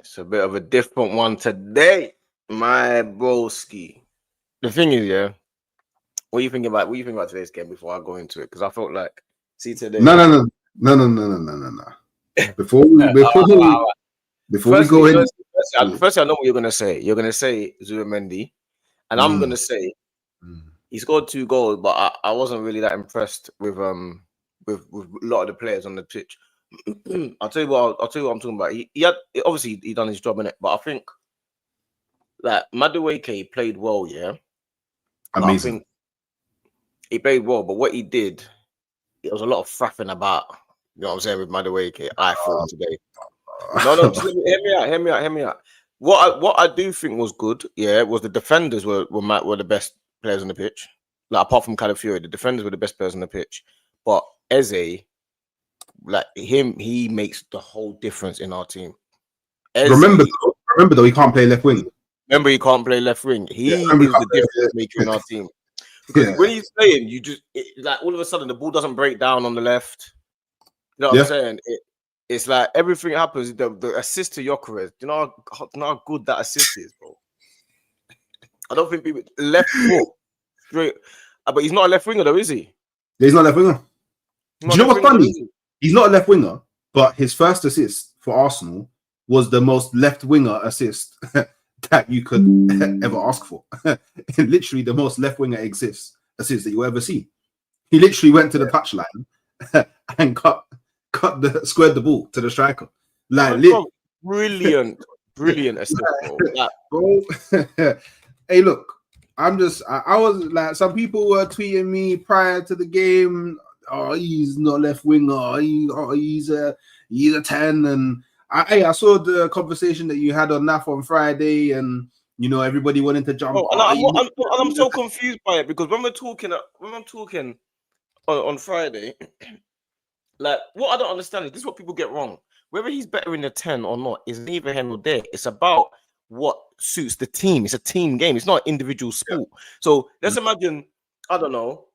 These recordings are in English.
It's a bit of a different one today, my broski. The thing is, yeah, what do you think about today's game before I go into it? Because I felt like, see today. No. Before we go in, firstly, I know what you're gonna say. You're gonna say Zubimendi, and I'm gonna say he scored 2 goals, but I wasn't really that impressed with a lot of the players on the pitch. I'll tell you what I'm talking about. He had obviously he done his job in it, but I think like Madueke played well, yeah. amazing. I think he played well, but what he did, there was a lot of faffing about. You know what I'm saying with Madueke. I thought today. No, just hear me out. What I do think was good, yeah, was the defenders were the best players on the pitch. Like apart from Calafiori, the defenders were the best players on the pitch. But Eze, like him, he makes the whole difference in our team. Eze, remember though, he can't play left wing. Remember, he can't play left wing. He is the difference maker in our team. Because when he's playing, you just like all of a sudden the ball doesn't break down on the left. You know what I'm saying? It's like everything happens. The assist to Gyökeres. Do you know how good that assist is, bro? I don't think people left foot straight. But he's not a left winger, though, is he? He's not a left winger. Do you know what's funny? He's not a left winger, but his first assist for Arsenal was the most left winger assist that you could ever ask for. Literally the most left winger assist that you ever see. He literally went to the touchline and squared the ball to the striker. Like brilliant assist, bro. Hey, look, I was like, some people were tweeting me prior to the game. Oh, he's not left winger. He's a 10. And I saw the conversation that you had on NAF on Friday, and you know everybody wanted to jump. I'm so confused by it because when I'm talking on Friday, like what I don't understand is this is what people get wrong. Whether he's better in the 10 or not is neither here nor there. It's about what suits the team. It's a team game. It's not an individual sport. Yeah. So let's imagine, I don't know,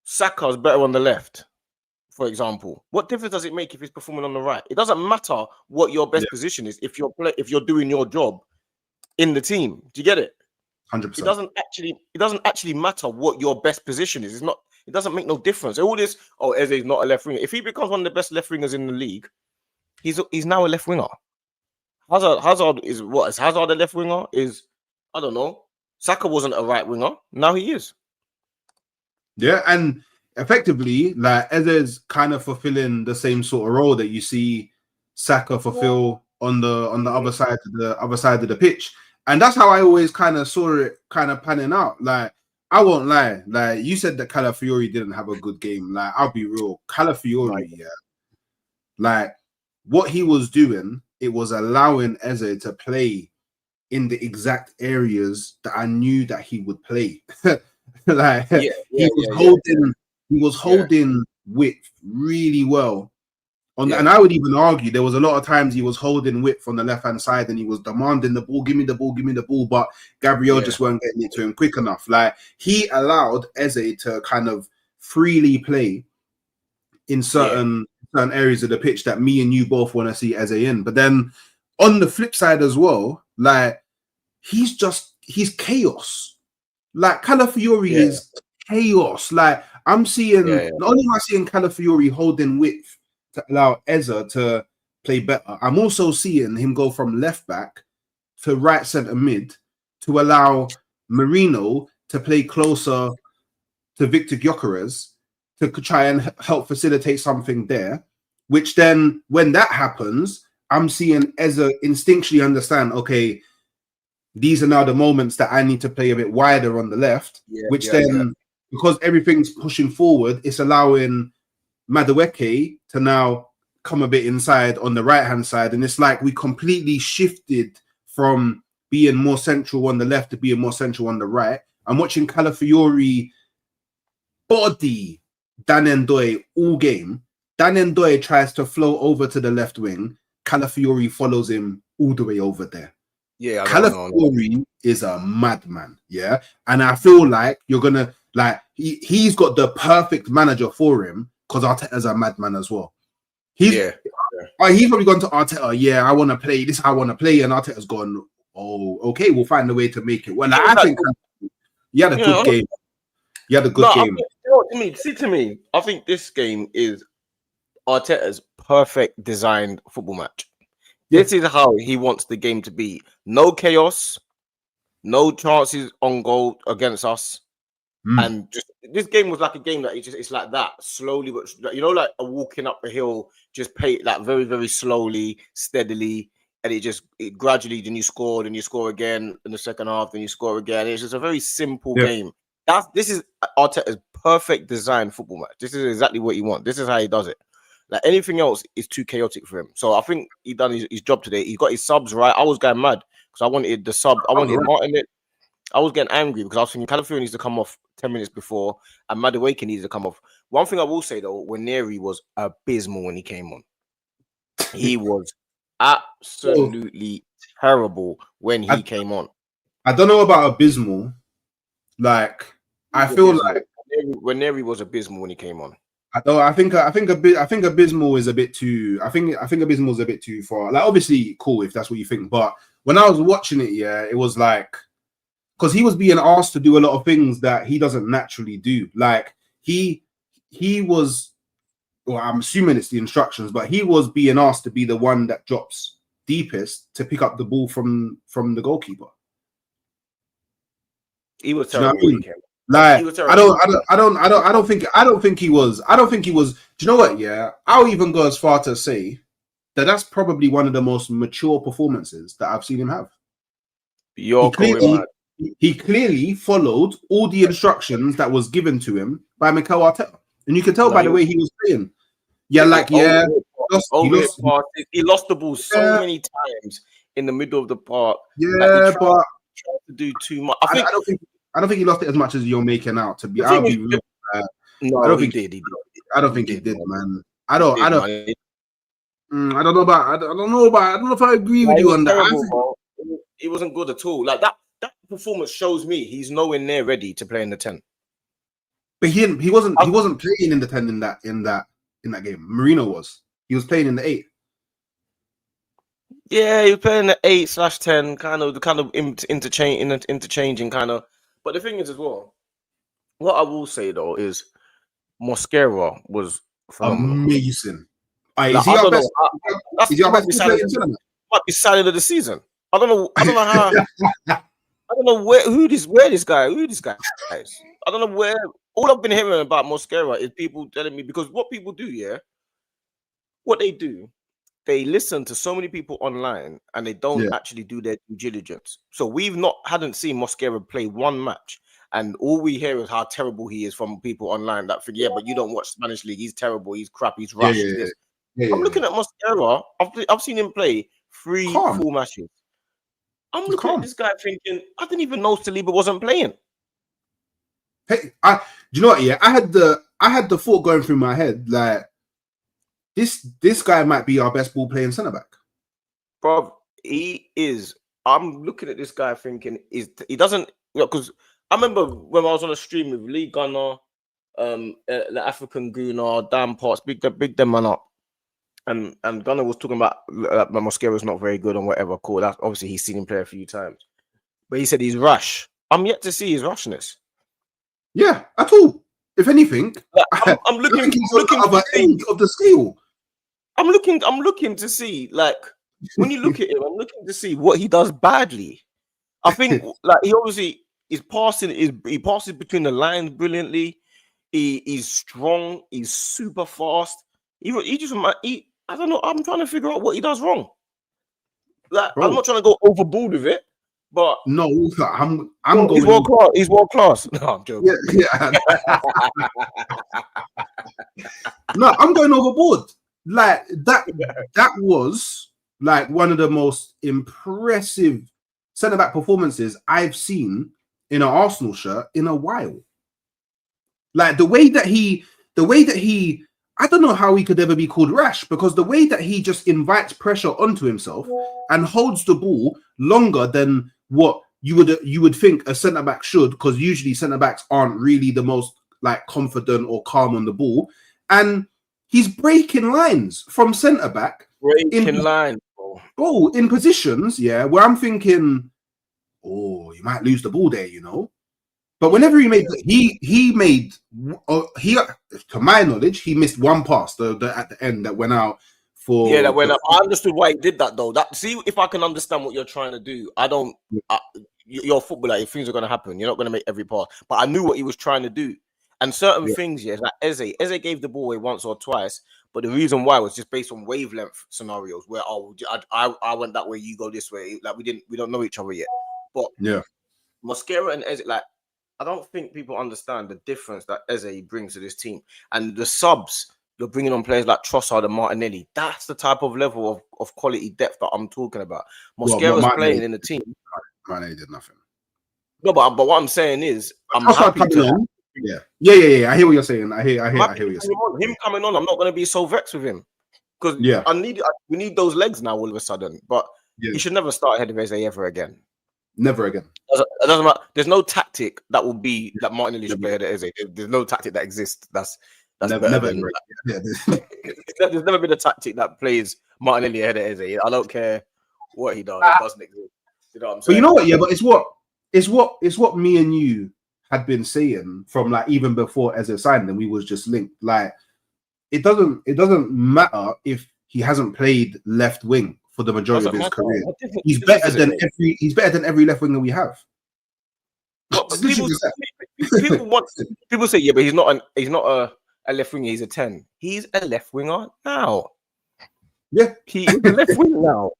Saka's better on the left, for example. What difference does it make if he's performing on the right? It doesn't matter what your best position is if you're doing your job in the team. Do you get it? 100%. It doesn't actually matter what your best position is. It doesn't make no difference. All this, Eze's not a left winger. If he becomes one of the best left wingers in the league, he's now a left winger. Hazard is what? Is Hazard a left winger? I don't know. Saka wasn't a right winger. Now he is. Yeah, and effectively, like Eze's kind of fulfilling the same sort of role that you see Saka fulfill on the other side of the pitch. And that's how I always kind of saw it kind of panning out. Like, I won't lie. Like, you said that Calafiori didn't have a good game. Like, I'll be real. Calafiori, like, what he was doing, it was allowing Eze to play in the exact areas that I knew that he would play. Like, he was holding width really well. And I would even argue there was a lot of times he was holding width on the left-hand side and he was demanding the ball, give me the ball, but Gabriel just weren't getting it to him quick enough. Like, he allowed Eze to kind of freely play in certain areas of the pitch that me and you both want to see Eze in. But then on the flip side as well, like, he's chaos. Like, Calafiori is chaos. Like, I'm seeing, not only am I seeing Calafiori holding width to allow Eze to play better, I'm also seeing him go from left back to right centre mid to allow Marino to play closer to Victor Gyökeres to try and help facilitate something there, which then when that happens, I'm seeing Eze instinctually understand, okay, these are now the moments that I need to play a bit wider on the left, because everything's pushing forward, it's allowing Madueke to now come a bit inside on the right-hand side. And it's like we completely shifted from being more central on the left to being more central on the right. I'm watching Calafiori body Dan Ndoye all game. Dan Ndoye tries to flow over to the left wing. Calafiori follows him all the way over there. Yeah, Calafiori is a madman. Yeah, and I feel like you're gonna like he's got the perfect manager for him because Arteta's a madman as well. He's probably gone to Arteta. Yeah, I want to play this. I want to play, and Arteta's gone. Oh, okay, we'll find a way to make it. Well, I think he had a good game. He had a good game. To me, I think this game is Arteta's perfect designed football match. This is how he wants the game to be. No chaos, no chances on goal against us. And just this game was like a game that it's like that slowly, but like a walking up a hill, just pay like very, very slowly, steadily, and it gradually. Then you score, then you score again in the second half, then you score again. It's just a very simple game. This is Arteta's perfect design football match. This is exactly what he wants. This is how he does it. Like anything else is too chaotic for him. So I think he done his job today. He got his subs right. I was going mad because I wanted the sub. I wanted Martin. I was getting angry because I was thinking Calafiori needs to come off 10 minutes before, and Madueke needs to come off. One thing I will say though, Neri was abysmal when he came on. He was absolutely terrible when he came on. I don't know about abysmal. Like I feel like Neri was abysmal when he came on. I think abysmal is a bit too. I think abysmal is a bit too far. Like obviously cool if that's what you think, but when I was watching it, it was like. Because he was being asked to do a lot of things that he doesn't naturally do. Like he was, well, I'm assuming it's the instructions, but he was being asked to be the one that drops deepest to pick up the ball from the goalkeeper. He was terrible. Like I don't think he was. Do you know what? Yeah, I'll even go as far to say that that's probably one of the most mature performances that I've seen him have. He clearly followed all the instructions that was given to him by Mikel Arteta, and you can tell by the way he was playing. He lost the ball so many times in the middle of the park. Yeah, but tried to do too much. I don't think he lost it as much as you're making out. To be, I'll be real. No, I don't think he did. I don't think he did, man. I don't know if I agree with you on that. He wasn't good at all. Like that performance shows me he's nowhere near ready to play in the 10. But he wasn't playing in the 10 in that game. Marino was. He was playing in the 8. Yeah, he was playing the 8/10, kind of interchanging kind of. But the thing is as well, what I will say though is Mosquera was amazing. Is he our best? Might be signing of the season. I don't know how. I don't know where this guy is. I don't know where. All I've been hearing about Mosquera is people telling me, because what people do, what they do, they listen to so many people online and they don't actually do their due diligence. So hadn't seen Mosquera play one match, and all we hear is how terrible he is from people online that think, but you don't watch Spanish league. He's terrible. He's crap. He's rushed. I'm looking at Mosquera. I've seen him play 3 full matches. I'm looking at this guy thinking, I didn't even know Saliba wasn't playing. Hey, do you know what? Yeah, I had the thought going through my head like this guy might be our best ball playing centre back. Bro, he is. I'm looking at this guy thinking he doesn't, because I remember when I was on a stream with Lee Gunner, the African Gooner, Dan Potts, big them man up. And Gunner was talking about Mosquera's not very good and whatever. Cool. That's obviously he's seen him play a few times, but he said he's rash. I'm yet to see his rashness. Yeah, at all. If anything, I'm looking at the end of the scale. I'm looking to see, like, when you look at him, I'm looking to see what he does badly. I think like he obviously is passing. He passes between the lines brilliantly. He's strong. He's super fast. I don't know. I'm trying to figure out what he does wrong. Like, bro, I'm not trying to go overboard with it, but no, I'm going. He's world class. He's world class. No, I'm joking. Yeah. No, I'm going overboard. Like that. That was like one of the most impressive centre back performances I've seen in an Arsenal shirt in a while. Like the way that he. I don't know how he could ever be called rash, because the way that he just invites pressure onto himself and holds the ball longer than what you would think a centre back should, because usually centre backs aren't really the most like confident or calm on the ball, and he's breaking lines from centre back. Breaking lines, bro, in positions, yeah, where I'm thinking, oh, you might lose the ball there, you know. But whenever he made, to my knowledge, he missed one pass at the end that went out for. Yeah, that went up. I understood why he did that though. See if I can understand what you're trying to do. You're a footballer. If things are going to happen, you're not going to make every pass. But I knew what he was trying to do, and certain things, yeah, like Eze gave the ball away once or twice. But the reason why was just based on wavelength scenarios where I went that way, you go this way. Like we don't know each other yet. But yeah, Mosquera and Eze, like. I don't think people understand the difference that Eze brings to this team. And the subs, you're bringing on players like Trossard and Martinelli. That's the type of level of quality depth that I'm talking about. Mosquera's playing in the team. Martinelli did nothing. No, but what I'm saying is, I'm Trossard happy to... Yeah. I hear what you're saying. I hear what you're saying. Him coming on, I'm not going to be so vexed with him. Because we need those legs now all of a sudden. But he should never start ahead of Eze ever again. Never again. It doesn't matter. There's no tactic that will be that Martinelli should play ahead of Eze. There's no tactic that exists. That's never than, there's never been a tactic that plays Martinelli ahead of Eze. I don't care what he does. It doesn't exist. You know what I'm saying? But you know what? Yeah, but it's what me and you had been saying from like even before Eze signed, and we was just linked. Like it doesn't matter if he hasn't played left wing for the majority of his career. He's better than every left winger we have. People say, yeah, but he's not a left winger, he's a 10. He's a left winger now. Yeah. He is a left winger now.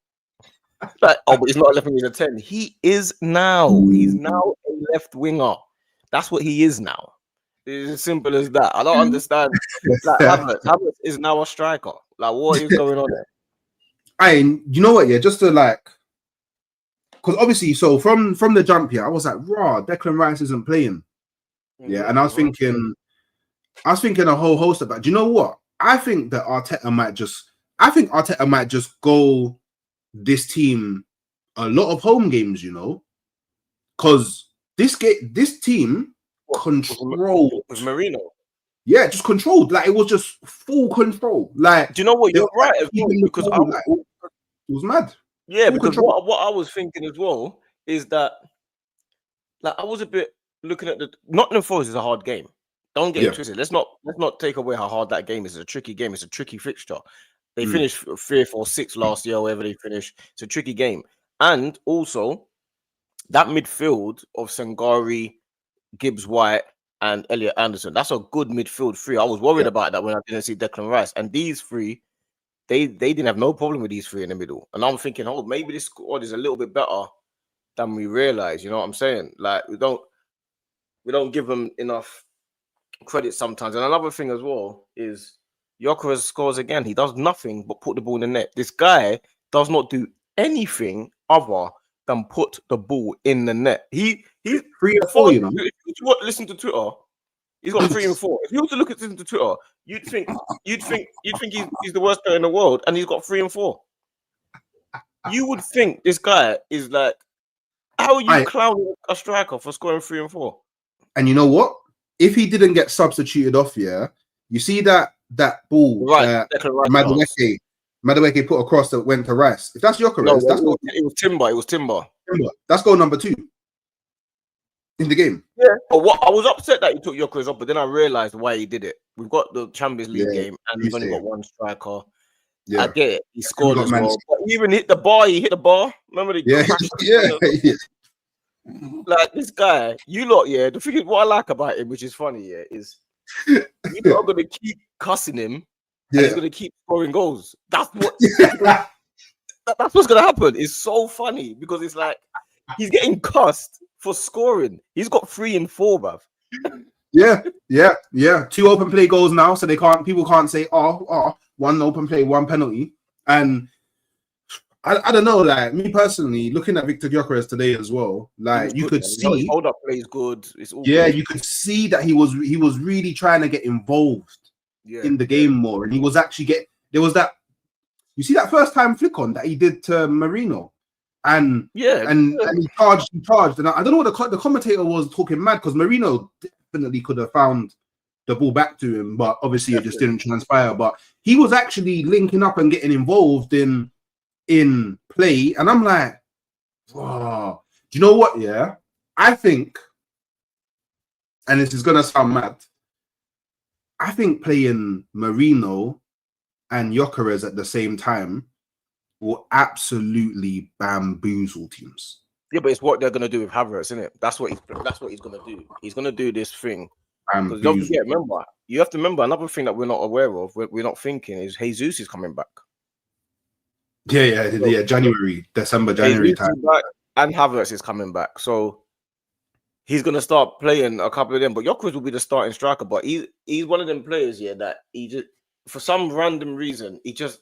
Like, but he's not a left winger, he's a 10. He is now. He's now a left winger. That's what he is now. It's as simple as that. I don't understand. Like Havertz is now a striker. Like, what is going on there? You know what? Yeah, just to like, because obviously, so from the jump here, I was like, raw, Declan Rice isn't playing. Yeah, and I was thinking a whole host about. Do you know what? I think Arteta might just go this team a lot of home games. You know, because this team controlled with Marino. Yeah, just controlled. Like it was just full control. Like, do you know what? You're right as well, because it was mad. Yeah, full because what I was thinking as well is that, like, I was a bit looking at the Nottingham Forest is a hard game. Don't get it twisted. Let's not take away how hard that game is. It's a tricky game. It's a tricky fixture. They finished 5th or 6th last year, wherever they finished. It's a tricky game, and also that midfield of Sangari, Gibbs White, and Elliot Anderson. That's a good midfield three. I was worried about that when I didn't see Declan Rice. And these three, they didn't have no problem with these three in the middle. And I'm thinking, oh, maybe this squad is a little bit better than we realize. You know what I'm saying? Like we don't give them enough credit sometimes. And another thing as well is Gyökeres scores again. He does nothing but put the ball in the net. This guy does not do anything other than put the ball in the net. He's 3 or 4, you know. If you listen to Twitter, he's got 3 and 4. If you were to listen to Twitter, you'd think he's the worst player in the world, and he's got 3 and 4. You would think this guy is like, how are you clowning a striker for scoring 3 and 4? And you know what? If he didn't get substituted off, you see that ball, right? Madueke put across that went to Rice. If that's Gyökeres, no, it was Timber. It was Timber. That's goal number 2 in the game. Yeah, but what I was upset that he took Gyökeres off, but then I realized why he did it. We've got the Champions League game, and we've only got one striker. Yeah. I get it. He scored as well. But he even hit the bar. He hit the bar. Remember the Like this guy, you lot, the thing is, what I like about him, which is funny, is you're not gonna keep cussing him. And he's gonna keep scoring goals. That's what. That's what's gonna happen. It's so funny because it's like he's getting cussed for scoring. He's got 3 and 4, bruv. Yeah. 2 open play goals now, so people can't say 1 open play, 1 penalty. And I don't know, like me personally, looking at Victor Gyökeres today as well, like you could see hold up play is good. It's all good. You could see that he was really trying to get involved in the game more, and he was actually there was that. You see that first time flick on that he did to Marino, and he charged, and I don't know what the commentator was talking mad because Marino definitely could have found the ball back to him, but obviously it just didn't transpire. But he was actually linking up and getting involved in play, and I'm like, wow. Do you know what? Yeah, I think, and this is gonna sound mad, I think playing Marino and Gyökeres at the same time will absolutely bamboozle teams. Yeah, but it's what they're gonna do with Havertz, isn't it? That's what he's gonna do. He's gonna do this thing. Because don't forget, remember, you have to remember another thing that we're not aware of, we're not thinking is Jesus is coming back. Yeah, December, January time. And Havertz is coming back. So he's gonna start playing a couple of them, but Gyökeres will be the starting striker. But he's one of them players, yeah, that he just for some random reason, he just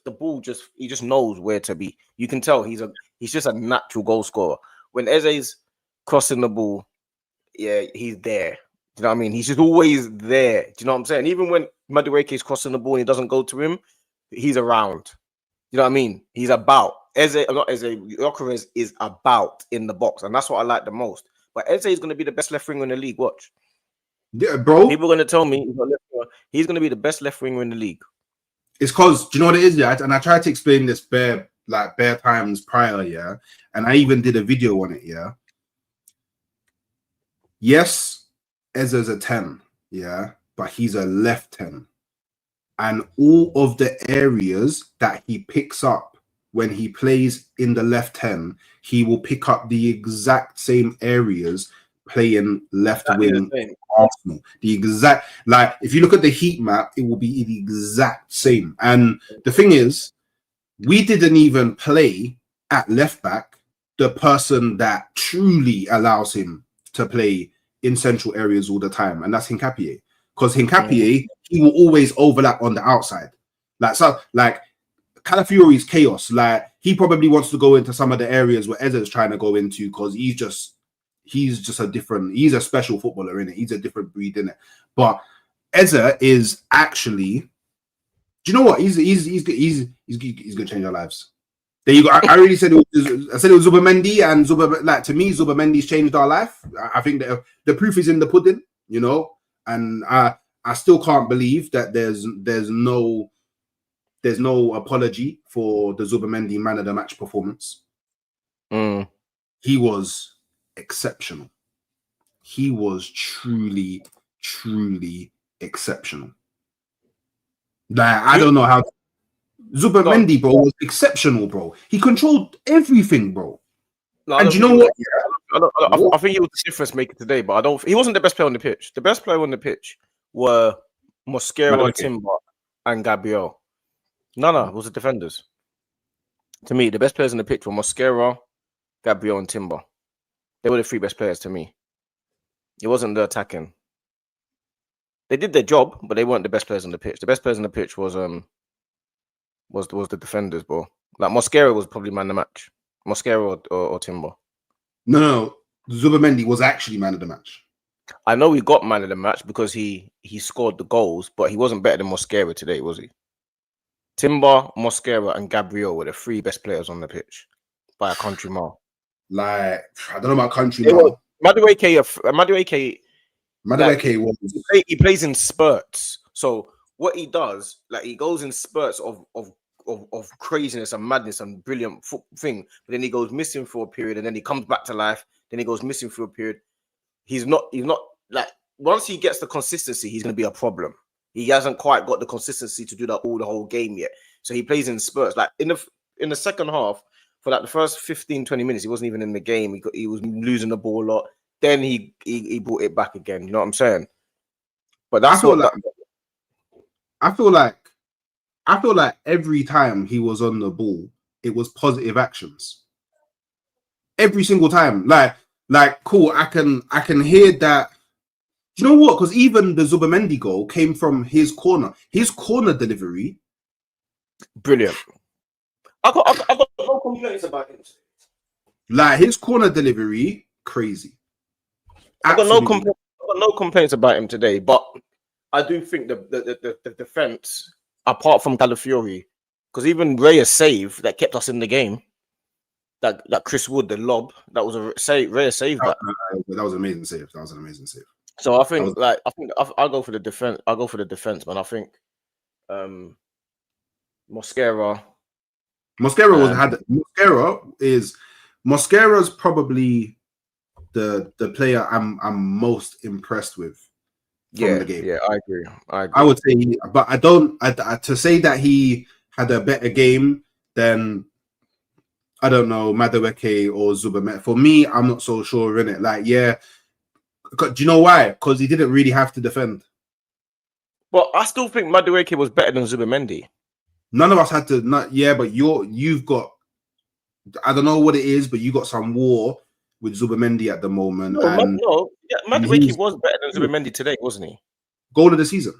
knows where to be. You can tell he's just a natural goal scorer. When Eze's crossing the ball, yeah, he's there. Do you know what I mean? He's just always there. Do you know what I'm saying? Even when Madueke is crossing the ball and he doesn't go to him, he's around. You know what I mean? He's about. Gyökeres is about in the box, and that's what I like the most. But Eze is going to be the best left winger in the league. Watch. Yeah, bro. People are going to tell me he's going to be the best left winger in the league. It's because, do you know what it is? Yeah, and I tried to explain this bare times prior, yeah, and I even did a video on it, yeah. Yes, Eze's a 10, yeah, but he's a left 10. And all of the areas that he picks up when he plays in the left 10, he will pick up the exact same areas playing left wing Arsenal. The exact, like, if you look at the heat map, it will be the exact same. And the thing is, we didn't even play at left back the person that truly allows him to play in central areas all the time, and that's Hincapié. Because Hincapié, he will always overlap on the outside. Like Calafiori's chaos. Like, he probably wants to go into some of the areas where Eze is trying to go into, because he's just he's a special footballer, in it. He's a different breed, in it. But Eze is actually, do you know what? He's gonna change our lives. There you go. I already said it was Zubamendi, and to me, Zubamendi's changed our life. I think that the proof is in the pudding, you know. And I still can't believe that there's no apology for the Zubamendi man of the match performance. He was exceptional. He was truly, truly exceptional. Like, I don't know how Zubamendi, bro, was exceptional, bro. He controlled everything, bro. No, and you know what? I think he was the difference maker today, but he wasn't the best player on the pitch. The best player on the pitch were Mosquera, Timber, and Gabriel. No, it was the defenders. To me, the best players on the pitch were Mosquera, Gabriel, and Timber. They were the three best players to me. It wasn't the attacking. They did their job, but they weren't the best players on the pitch. The best players on the pitch was the defenders, bro. Like, Mosquera was probably man of the match. Mosquera or Timber. No. Zubamendi was actually man of the match. I know he got man of the match because he scored the goals, but he wasn't better than Mosquera today, was he? Timber, Mosquera, and Gabriel were the three best players on the pitch by a country mile. Like, I don't know about country mile. Madueke was. He plays in spurts. So what he does, like, he goes in spurts of craziness and madness and brilliant thing, but then he goes missing for a period, and then he comes back to life. Then he goes missing for a period. He's not like, once he gets the consistency, he's going to be a problem. He hasn't quite got the consistency to do that the whole game yet. So he plays in spurts. Like, in the second half, for like the first 15-20 minutes, he wasn't even in the game. He was losing the ball a lot. Then he brought it back again. You know what I'm saying? But I feel like every time he was on the ball, it was positive actions. Every single time. Like, cool, I can hear that. Do you know what? Because even the Zubamendi goal came from his corner. His corner delivery, brilliant. I've got no complaints about him. Like, his corner delivery, crazy. I've got no complaints about him today, but I do think the defense, apart from Calafiori, because even Reyes save that kept us in the game, that Chris Wood, the lob, that was Reyes save. That was an amazing save. So I think I'll go for the defense. I'll go for the defense, man. I think Mosquera. Mosquera's probably the player I'm most impressed with from the game. Yeah, I agree. I would say, but I don't. To say that he had a better game than, I don't know, Madueke or Zubamendi. For me, I'm not so sure in it. Like, yeah, do you know why? Because he didn't really have to defend. But I still think Madueke was better than Zubamendi. None of us had to. But you've got. I don't know what it is, but you got some war with Zubamendi at the moment. Madueke was better than Zubamendi today, wasn't he? Goal of the season.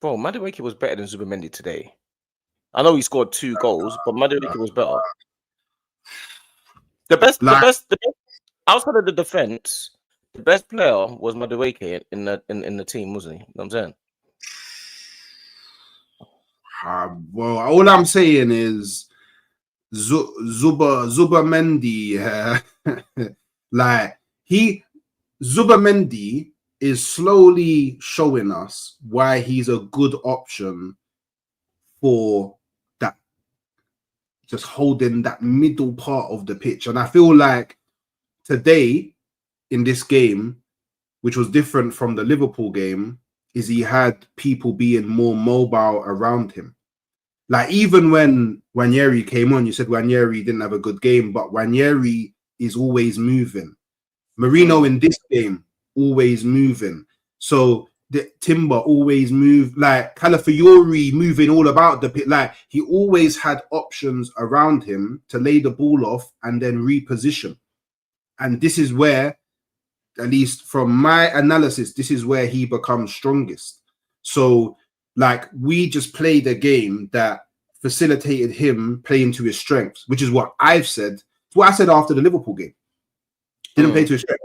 Bro, Madueke was better than Zubamendi today. I know he scored 2 goals, but Madueke was better. The best outside of the defense, the best player was Madueke in the team, wasn't he? You know what I'm saying? Well, all I'm saying is Zubamendi, Zubamendi is slowly showing us why he's a good option for that, just holding that middle part of the pitch. And I feel like today in this game, which was different from the Liverpool game, is he had people being more mobile around him. Like, even when Wanyeri came on, you said Wanyeri didn't have a good game, but Wanyeri is always moving. Marino in this game, always moving. So the Timber always moved. Like, Calafiori moving all about the pit. Like, he always had options around him to lay the ball off and then reposition. And this is where, at least from my analysis, this is where he becomes strongest. So, like, we just played a game that facilitated him playing to his strengths, which is what I've said. It's what I said after the Liverpool game. Didn't play to his strengths.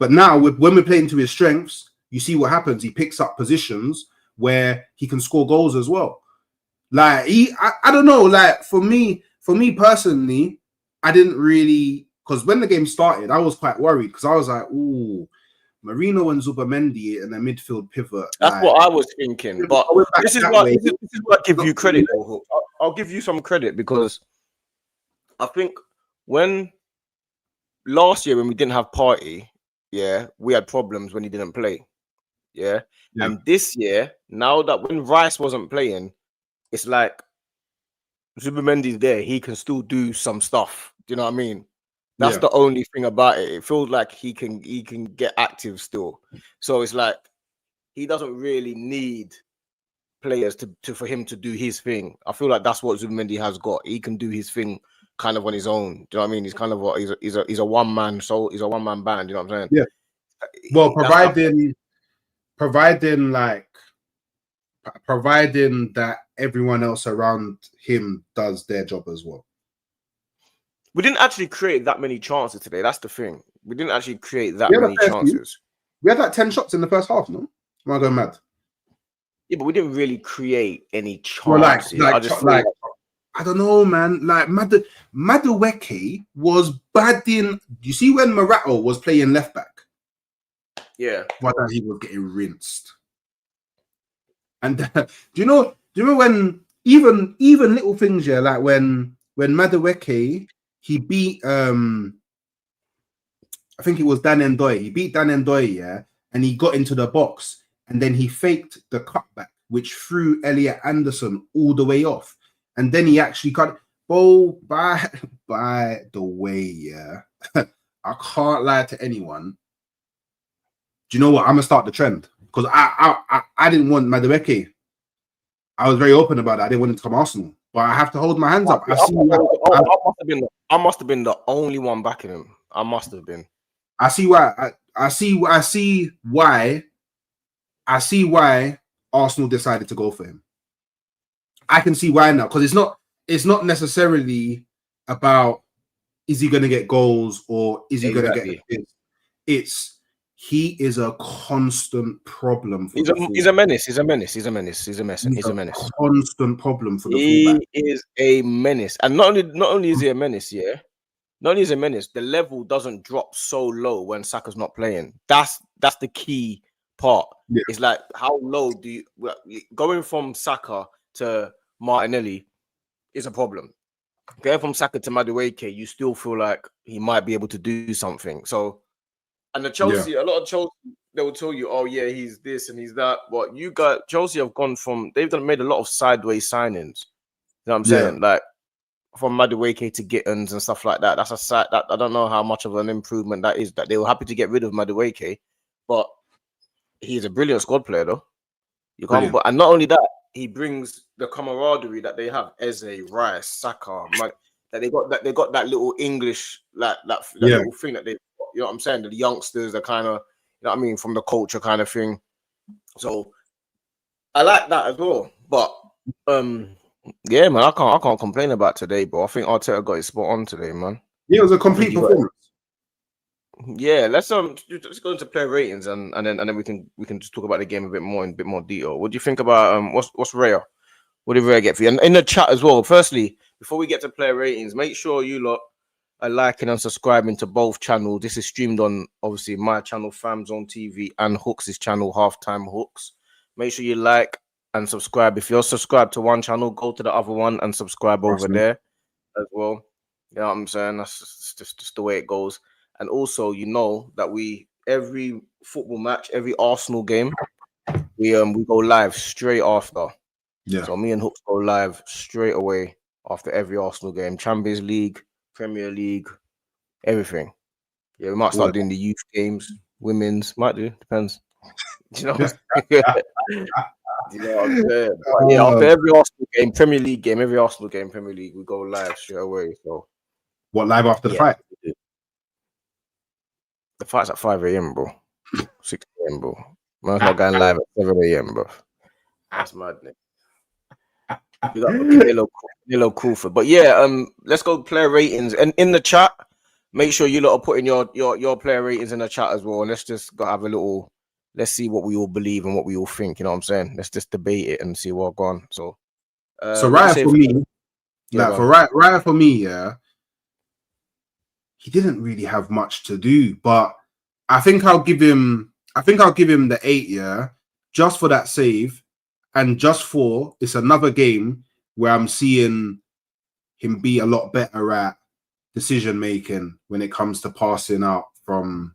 But now, when we're playing to his strengths, you see what happens. He picks up positions where he can score goals as well. Like, I don't know. Like, for me personally, I didn't really, because when the game started, I was quite worried because I was like, ooh, Marino and Zubamendi and a midfield pivot. That's what I was thinking. But this is what I give you credit for. I'll give you some credit because I think when last year when we didn't have Party, we had problems when he didn't play. Yeah. And this year, now that when Rice wasn't playing, it's like Zubamendi's there, he can still do some stuff. Do you know what I mean? That's the only thing about it. It feels like he can get active still. So it's like he doesn't really need players for him to do his thing. I feel like that's what Zubamendi has got. He can do his thing kind of on his own. Do you know what I mean? He's kind of he's a one man he's a one man band. You know what I'm saying? Yeah. Well, providing that everyone else around him does their job as well. We didn't actually create that many chances today. That's the thing. We didn't actually create that many chances. We had like 10 shots in the first half, no? Am I going mad? Yeah, but we didn't really create any chances. Well, I don't know, man. Like, Madueke was bad in. You see when Marato was playing left back? Yeah. But he was getting rinsed. And do you know when even little things, like when Madueke, he beat I think it was Dan Ndoye. He beat Dan Ndoye, and he got into the box and then he faked the cutback, which threw Elliot Anderson all the way off. And then he actually cut. Oh, by the way, I can't lie to anyone. Do you know what? I'm gonna start the trend because I didn't want Madueke. I was very open about it. I didn't want him to come Arsenal, but I have to hold my hands up. I must have been the only one backing him. I must have been. I see why. I see why Arsenal decided to go for him. I can see why now because it's not necessarily about is he going to get goals or is he going to get assists. It's he is a constant problem. He's a menace. He's a menace. He's a constant problem for the fullback. He is a menace, and not only is he a menace, not only is a menace, the level doesn't drop so low when Saka's not playing. That's the key part. Yeah. It's like, how low do you going from Saka to Martinelli is a problem. Going from Saka to Madueke, you still feel like he might be able to do something. So, and the Chelsea, a lot of Chelsea, they will tell you, oh yeah, he's this and he's that. But you got Chelsea have gone from made a lot of sideways signings. You know what I'm saying? Like from Madueke to Gittins and stuff like that. That's a side that I don't know how much of an improvement that is. That they were happy to get rid of Madueke, but he's a brilliant squad player though. You can't, and not only that, he brings the camaraderie that they have. Eze, Rice, Saka, that they got that little English that little thing that they, you know what I'm saying? The youngsters, the kind of, you know what I mean, from the culture kind of thing. So I like that as well. But yeah, man, I can't complain about today, bro. I think Arteta got his spot on today, man. Yeah, it was a complete performance. Yeah, let's go into player ratings and then we can just talk about the game in a bit more detail. What do you think about what's Raya? What did Raya get for you? And in the chat as well. Firstly, before we get to player ratings, make sure you lot are liking and subscribing to both channels. This is streamed on obviously my channel, FamZone TV, and Hooks' channel, Halftime Hooks. Make sure you like and subscribe. If you're subscribed to one channel, go to the other one and subscribe over there as well. You know what I'm saying? That's just the way it goes. And also, you know that every football match, every Arsenal game, we go live straight after. Yeah. So me and Hooks go live straight away after every Arsenal game. Champions League, Premier League, everything. Yeah, we might start doing the youth games, women's, might do, depends. You know, you know what I'm saying? But yeah, after every Arsenal game, Premier League game, every Arsenal game, Premier League, we go live straight away. So what, live after the fight? The fight's at 5 a.m, bro. 6 a.m, bro. Man's not going live at 7 a.m, bro. That's madness. You got Canelo Crawford. But yeah, let's go player ratings. And in the chat, make sure you lot are putting your player ratings in the chat as well. And let's just go have a little, let's see what we all believe and what we all think. You know what I'm saying? Let's just debate it and see what's going on. So Raya for me, Raya for me, yeah, he didn't really have much to do, but I think I'll give him the 8, yeah, just for that save, and just for it's another game where I'm seeing him be a lot better at decision making when it comes to passing out from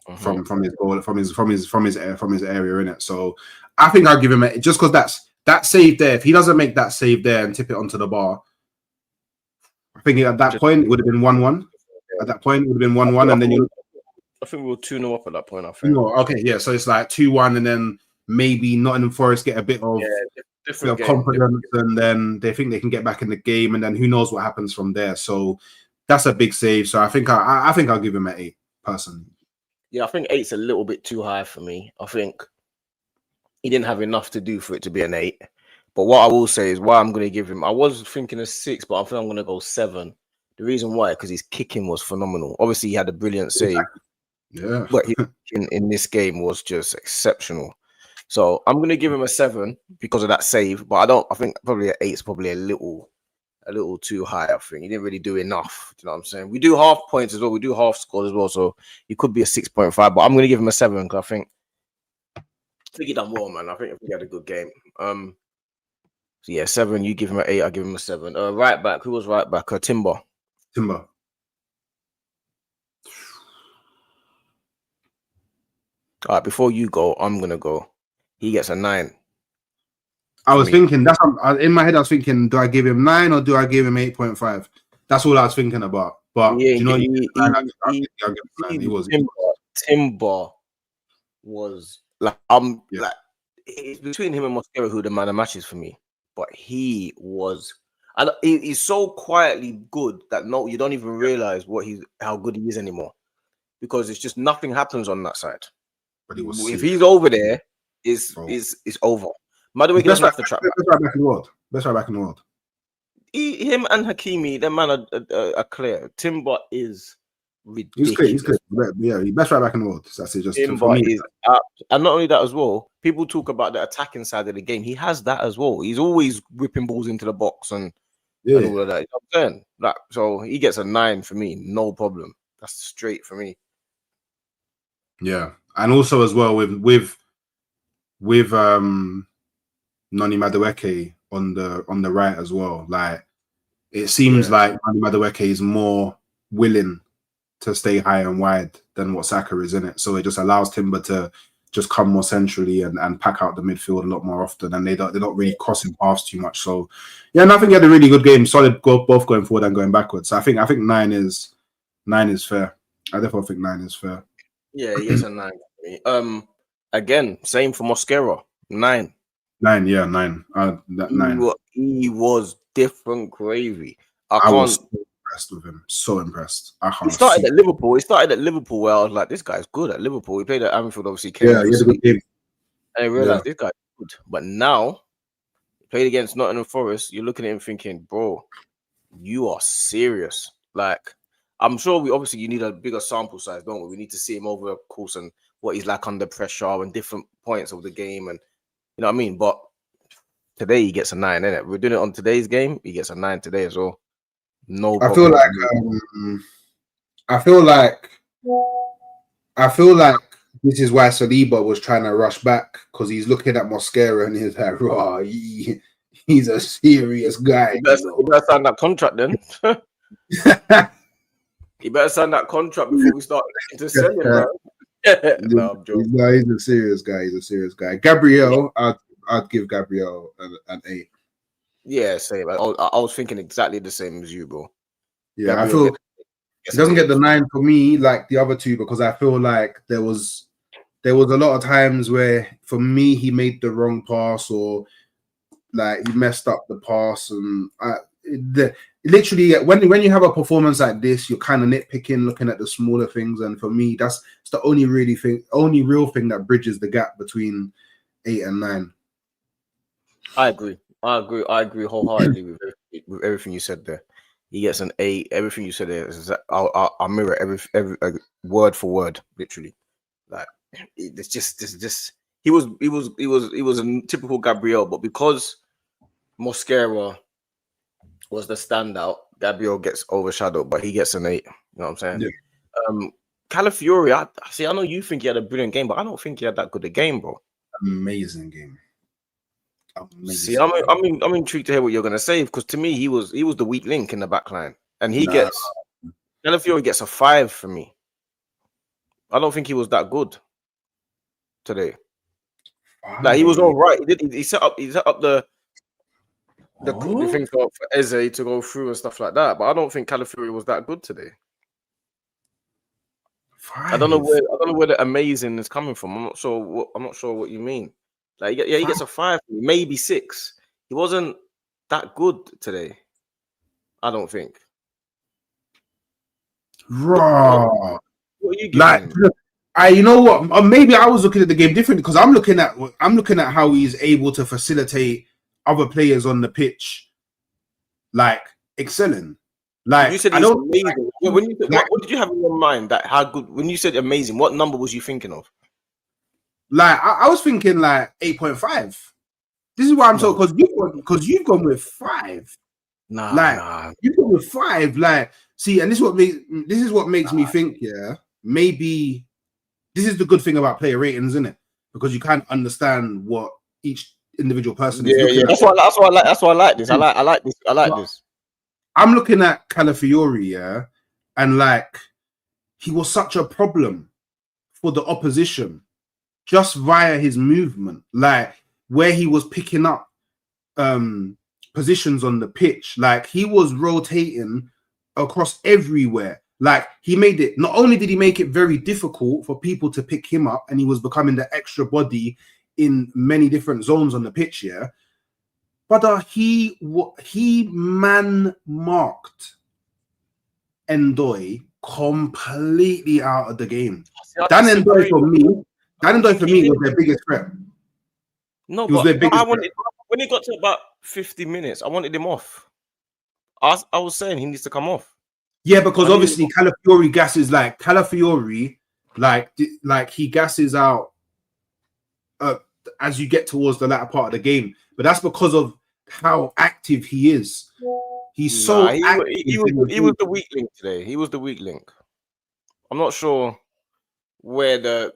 his goal, from his area in it. So I think I'll give him a, just because that save there. If he doesn't make that save there and tip it onto the bar, I think at that point it would have been 1-1. At that point, it would have been 1-1, and then I think we were 2-0 up at that point. I think. Okay, yeah. So it's like 2-1, and then maybe Nottingham Forest get a bit of confidence, and then they think they can get back in the game, and then who knows what happens from there. So that's a big save. So I think I'll give him an 8 personally. Yeah, I think 8's a little bit too high for me. I think he didn't have enough to do for it to be an 8. But what I will say is why I'm going to give him. I was thinking a 6, but I think I'm going to go 7. The reason why, because his kicking was phenomenal. Obviously, he had a brilliant save. Yeah. But his kicking in this game was just exceptional. So I'm going to give him a 7 because of that save. But I think probably an 8 is probably a little too high. I think he didn't really do enough. You know what I'm saying? We do half points as well. We do half scores as well. So he could be a 6.5. But I'm going to give him a 7 because I think he done well, man. I think he had a good game. So yeah, 7. You give him an 8. I give him a 7. Right back. Who was right back? Timber. Timber. All right, before you go, I'm gonna go. He gets a 9. I was thinking in my head. I was thinking, do I give him 9 or do I give him 8.5? That's all I was thinking about. But yeah, you know, Timber was like like it's between him and Mosquera who the man of matches for me. But he was. And he's so quietly good that you don't even realize how good he is anymore, because it's just nothing happens on that side. But if he's over there, it's over. By the way, best right back in the world. Best right back in the world. Him and Hakimi, their man are clear. Timber is ridiculous. He's clear. Yeah, best right back in the world. That's it. Just Timber is up. And not only that as well. People talk about the attacking side of the game. He has that as well. He's always whipping balls into the box and and all of that. You know what I'm saying? Like, so he gets a 9 for me, no problem. That's straight for me. Yeah, and also as well with Noni Madueke on the right as well. Like it seems like Noni Madueke is more willing to stay high and wide than what Saka is in it. So it just allows Timber to just come more centrally and pack out the midfield a lot more often, and they're not really crossing paths too much. So yeah, and I think he had a really good game, solid both going forward and going backwards. So I think 9 is fair. I definitely think 9 is fair. Yeah, he gets a 9 for me. Again, same for Mosquera, 9. 9, yeah, 9. 9. He was different gravy. I was so impressed with him. So impressed. He started at Liverpool. He started at Liverpool where I was like, this guy's good at Liverpool. He played at Anfield, obviously. He had a good game. And I realized this guy's good. But now, he played against Nottingham Forest. You're looking at him thinking, bro, you are serious. Like, I'm sure you need a bigger sample size, don't we? We need to see him over the course and what he's like under pressure and different points of the game, and you know what I mean. But today he gets a 9, innit? We're doing it on today's game. He gets a 9 today as well. No problem. I feel like this is why Saliba was trying to rush back, because he's looking at Mosquera and he's like, raw, he's a serious guy. You better sign that contract then. You better sign that contract before we start to sell him, bro. No, I'm joking. No, he's a serious guy. He's a serious guy. Gabriel, I'd give Gabriel an 8. Yeah, same. I was thinking exactly the same as you, bro. Yeah, Gabriel, I feel he doesn't get the 9 for me like the other two, because I feel like there was a lot of times where for me he made the wrong pass, or like he messed up the pass, and literally when you have a performance like this, you're kind of nitpicking, looking at the smaller things, and for me that's the only real thing that bridges the gap between 8 and 9. I agree wholeheartedly with everything you said there. He gets an 8. Everything you said there is I'll mirror every word for word, literally. Like it's just he was a typical Gabriel, but because Mosquera was the standout, Gabriel gets overshadowed, but he gets an 8. You know what I'm saying? Yeah. Calafiori, I know you think he had a brilliant game, but I don't think he had that good a game, bro. Amazing game. See, I'm intrigued to hear what you're gonna say, because to me he was the weak link in the back line, and Calafiori gets a 5 for me. I don't think he was that good today. Like he was all right. He set up the thing for Eze to go through and stuff like that, but I don't think Calafiori was that good today. 5. I don't know where the amazing is coming from. I'm not sure what you mean. Like he gets a 5, maybe 6. He wasn't that good today, I don't think. Raw. What are you giving like him? you know what? Maybe I was looking at the game differently, because I'm looking at how he's able to facilitate other players on the pitch, like excelling. Like you said he's amazing. What did you have in your mind? That how good? When you said amazing, what number was you thinking of? Like I was thinking like 8.5. This is why I'm so, because you've gone with 5. Nah. You've gone with 5. Like, see, and this is what makes me think. Yeah, maybe this is the good thing about player ratings, isn't it? Because you can't understand what each individual person is looking at. That's why I like this. I like this. I'm looking at Calafiori, yeah, and like he was such a problem for the opposition just via his movement, like where he was picking up positions on the pitch. Like he was rotating across everywhere. Like he made it, not only did he make it very difficult for people to pick him up, and he was becoming the extra body in many different zones on the pitch, yeah, but he man marked Ndoye completely out of the game. Dan Ndoye for me was their biggest threat. No, but when he got to about 50 minutes, I wanted him off. I was saying he needs to come off. Yeah, because obviously Calafiori gasses like he gasses out as you get towards the latter part of the game. But that's because of how active he is. He's Nah, so active in the he was ball. the weak link today. He was the weak link. I'm not sure where the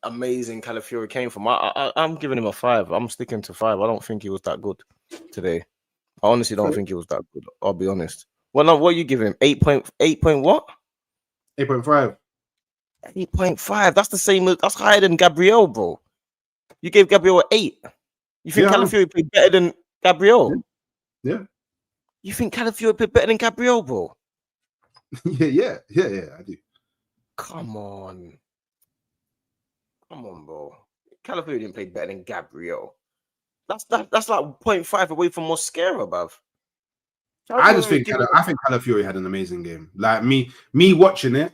amazing Calafiori came from. I'm giving him a 5. I'm sticking to 5. I don't think he was that good today. I honestly don't think he was that good. I'll be honest. Well, no, what are you giving him? 8 point what? 8.5. 8.5. That's the same. That's higher than Gabriel, bro. You gave Gabriel an 8. You think Yeah. Calafiori played better than Gabriel? Yeah. You think Calafiori played better than Gabriel, bro? yeah, I do. Come on, bro. Calafiori didn't play better than Gabriel. That's like 0.5 away from Mosquera, bruv. I think Calafiori had an amazing game. Like me watching it,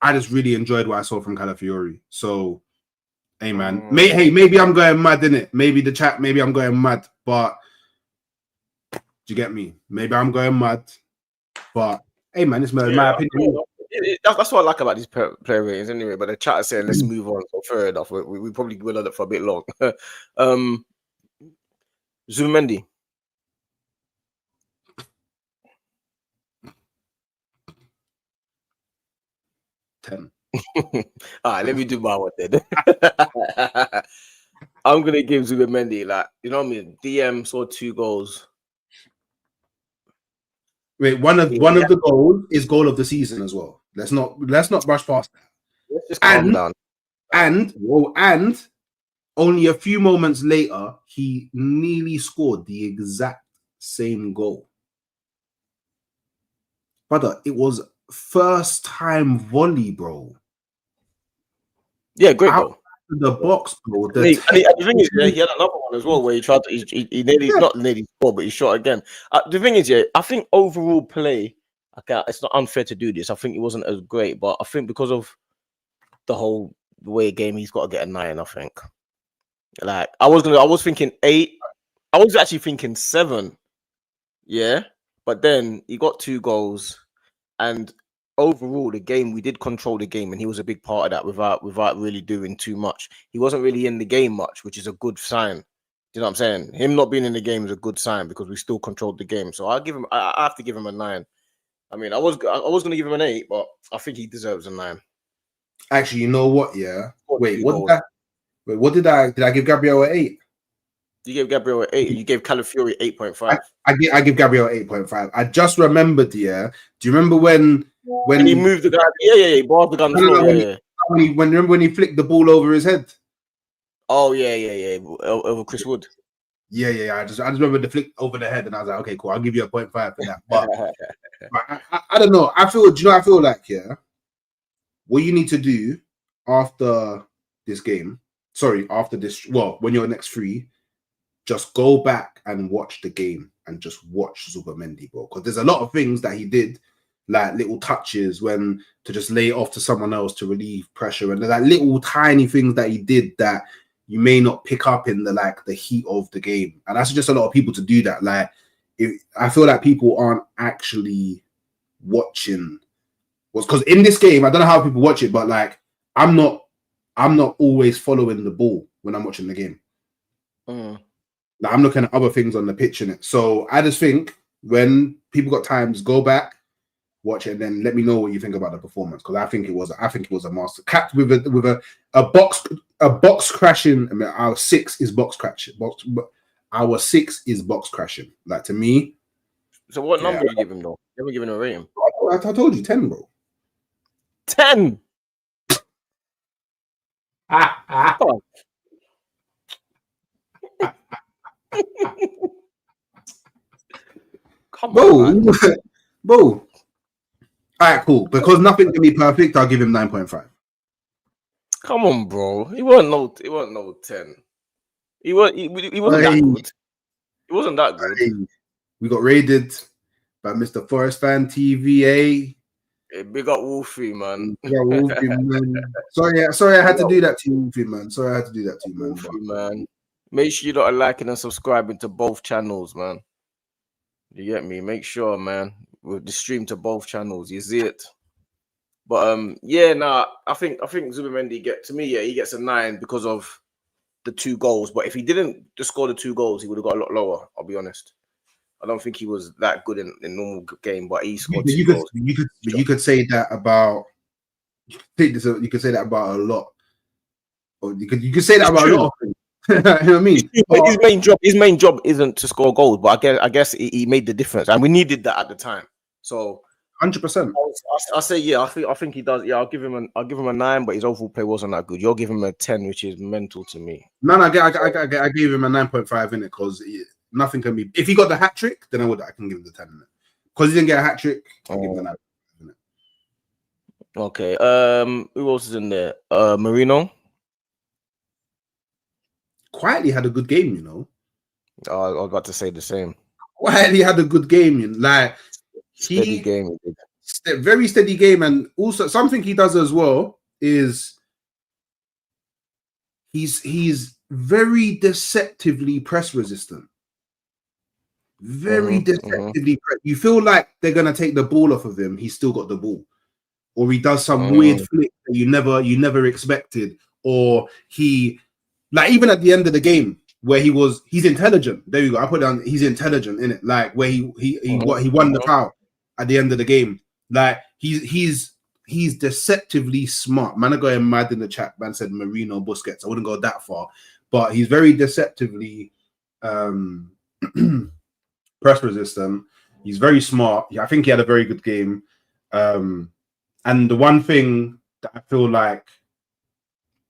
I just really enjoyed what I saw from Calafiori. So, hey man, maybe I'm going mad in it. Maybe the chat, maybe I'm going mad. But do you get me? Maybe I'm going mad. But hey man, it's my opinion. That's what I like about these player ratings anyway. But the chat is saying let's move on. So fair enough. We probably will on it for a bit long. Zubimendi. 10. All right, let me do my one then. I'm gonna give Zubimendi, like, you know what I mean? DM saw 2 goals. Wait, one of the goals is goal of the season as well. Let's not brush past that. Let's just calm down. And only a few moments later, he nearly scored the exact same goal. Brother, it was first time volley, bro. Yeah, great goal. The box, bro. The thing is, he had another one as well where he tried to, he nearly, not nearly scored, but he shot again. The thing is, I think overall play, it's not unfair to do this. I think it wasn't as great, but I think because of the way game, he's got to get a 9, I think. Like, I was thinking 8. I was actually thinking 7. Yeah. But then he got 2 goals, and overall the game, we did control the game, and he was a big part of that without really doing too much. He wasn't really in the game much, which is a good sign. Do you know what I'm saying? Him not being in the game is a good sign because we still controlled the game. So I have to give him a 9. I mean, I was going to give him an 8, but I think he deserves a 9. Actually, you know what? Yeah. Wait, what did I give Gabriel an 8? You gave Gabriel an 8. You gave Calafiori 8.5. I give Gabriel 8.5. I just remembered. Yeah. Do you remember when he moved the guy? Yeah. He barred the guy on the floor. Remember when he flicked the ball over his head? Oh yeah. Over Chris Wood. Yeah. I just remember the flick over the head, and I was like, okay, cool. I'll give you a 0.5 for that. But I don't know. I feel like, yeah, what you need to do after this game, when you're next free, just go back and watch the game and just watch Zubimendi, bro. Because there's a lot of things that he did, like little touches to just lay it off to someone else to relieve pressure, and there's like little tiny things that he did that you may not pick up in the heat of the game. And that's just a lot of people to do that. Like, I feel like people aren't actually watching. Because in this game, I don't know how people watch it, but like I'm not always following the ball when I'm watching the game. Like, I'm looking at other things on the pitch in it. So I just think when people got time, just go back, watch it, and then let me know what you think about the performance. Because I think it was a master. Capped with a box crashing. I mean, our 6 is box crashing. Our 6 is box crashing. Like, to me. So what number you give him though? You haven't given him a rating. I told you 10, bro. 10. Come on, bro. All right, cool. Because nothing can be perfect, I'll give him 9.5. Come on, bro. He wasn't no 10. He wasn't that good. He wasn't that good. We got raided by Mr. Forest Fan TVA. Hey, big up Wolfie, man. Sorry, I had to do that to you, Wolfie, man. Wolfie, man. Make sure you lot are liking and subscribing to both channels, man. You get me? Make sure, man. With the stream to both channels, you see it. But I think Zubimendi he gets a 9 because of the 2 goals. But if he didn't just score the 2 goals, he would have got a lot lower. I'll be honest. I don't think he was that good in normal game, but he scored But 2 goals. you could say that about. You could say that about a lot. Or you could say that about a lot of things. You know what I mean? But his main job isn't to score goals, but I guess he made the difference, and we needed that at the time. So 100%. I say yeah. I think he does. Yeah, I'll give him a 9, but his overall play wasn't that good. You'll give him a 10, which is mental to me. No, I gave him a 9.5 in it because nothing can be. If he got the hat trick, then I can give him the 10 in it. Because he didn't get a hat trick, I'll give him the 9 in it. Okay. Who else is in there? Marino. Quietly had a good game, you know. I was about to say the same. Quietly had a good game, you know? Like Steady game. Very steady game, and also something he does as well is he's very deceptively press resistant. Very deceptively. You feel like they're gonna take the ball off of him. He's still got the ball, or he does some weird flick that you never expected, or he. Like even at the end of the game, where he's intelligent. There you go. I put down he's intelligent in it. Like where he won the foul at the end of the game. Like he's deceptively smart. Man, I got him mad in the chat. Man said Marino Busquets. I wouldn't go that far, but he's very deceptively press resistant. He's very smart. I think he had a very good game. And the one thing that I feel like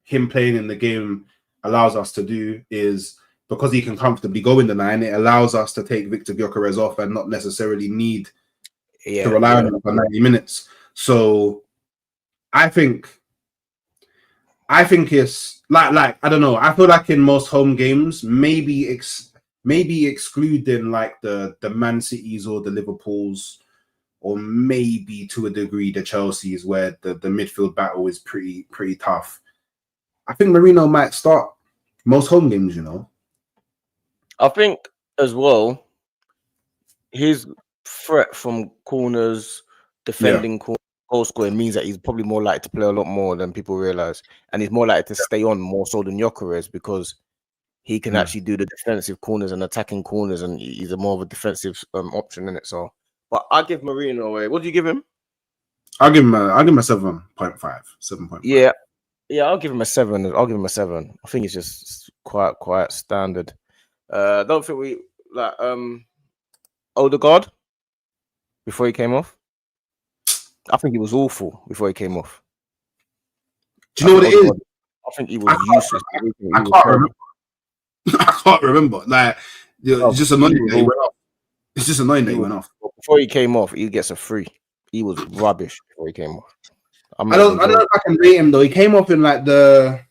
him playing in the game allows us to do is because he can comfortably go in the 9, it allows us to take Victor Gyökeres off and not necessarily need to rely on him for 90 minutes. So I think it's like I don't know. I feel like in most home games, maybe excluding like the Man Cities or the Liverpools, or maybe to a degree the Chelseas, where the midfield battle is pretty tough. I think Marino might start most home games, you know. I think as well, his threat from corners, defending corners, goal scoring means that he's probably more likely to play a lot more than people realize, and he's more likely to stay on more so than Gyökeres because he can actually do the defensive corners and attacking corners, and he's a more of a defensive option in it. So, but I give Marino away. What do you give him? I'll give him a 7.5. 7.5. Yeah, I'll give him a 7. I'll give him a 7. I think it's just quite standard. Don't think we like Odegaard before he came off. I think he was awful before he came off. Do you know what it is? I think he was useless. I can't remember. I can't remember. Like, it's just annoying that he went off. It's just annoying that he went off. Before he came off, he gets a free. He was rubbish before he came off. I don't know if I can rate him though. He came off in like the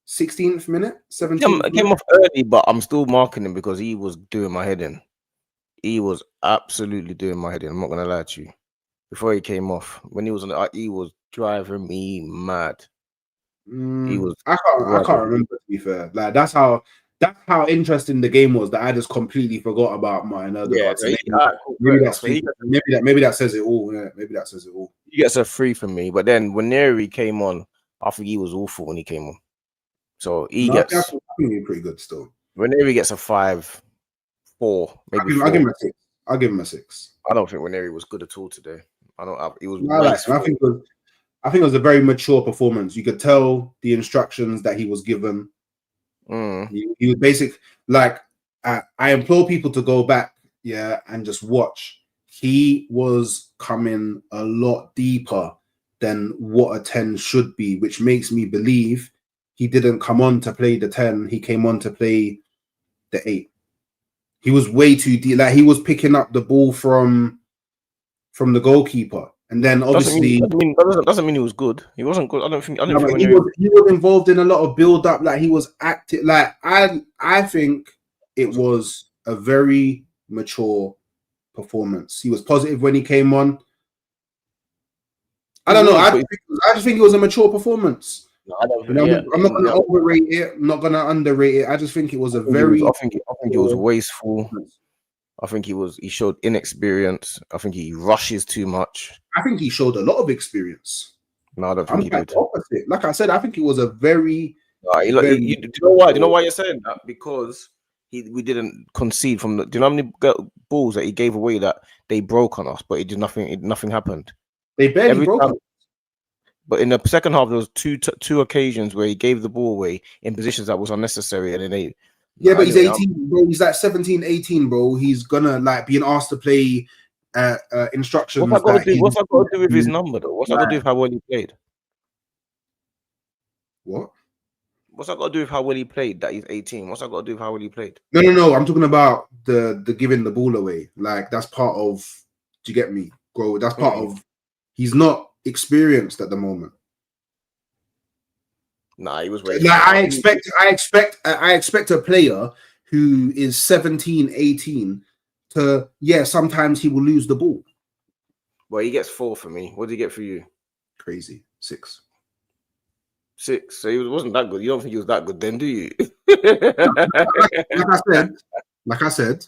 16th minute, 17th. Came off early, but I'm still marking him because he was doing my head in. He was absolutely doing my head in. I'm not gonna lie to you. Before he came off, when he was on he was driving me mad. He was. I can't remember, to be fair. Like that's how interesting the game was that I just completely forgot about Martin Odegaard. Maybe that says it all. Yeah, maybe that says it all. He gets a 3 from me, but then when Neri came on, I think he was awful when he came on. So I think he's pretty good still. When Neri gets a 5, 4, maybe. I'll give him a 6. I'll give him a 6. I don't think Neri was good at all today. He was. I think it was a very mature performance. You could tell the instructions that he was given. He was basic. Like I implore people to go back, and just watch. He was coming a lot deeper than what a 10 should be, which makes me believe he didn't come on to play the 10. He came on to play the 8. He was way too deep. Like he was picking up the ball from the goalkeeper. And then obviously doesn't mean he was good. He wasn't good. I don't think he was involved in a lot of build up. Like he was active. Like I think it was a very mature performance. He was positive when he came on. I don't know. I just think it was a mature performance. No, I don't think, I'm not going to overrate it. I'm not going to underrate it. I just think it was a very. I think it was wasteful. I think he showed inexperience. I think he rushes too much. I think he showed a lot of experience. No, I don't think he did. Opposite. Like I said, I think it was a very. You know why? You know why you're saying that? Because we didn't concede from the. Do you know how many balls that he gave away that they broke on us, but it did nothing. Nothing happened. They barely broke time, but in the second half, there was two occasions where he gave the ball away in positions that was unnecessary, and then they. Yeah, but he's 18, bro. He's like 17, 18, bro. He's gonna like being asked to play instructions. What's that got to do with his number, though? What's that got to do with how well he played? What? What's that got to do with how well he played? That he's 18. What's that got to do with how well he played? No. I'm talking about the giving the ball away. Like that's part of. Do you get me, bro? That's part of. He's not experienced at the moment. Nah, he was. Like I expect a player who is 17, 18 to sometimes he will lose the ball. Well, he gets 4 for me. What did he get for you? Crazy. 6. 6. So he wasn't that good. You don't think he was that good then, do you? like I said,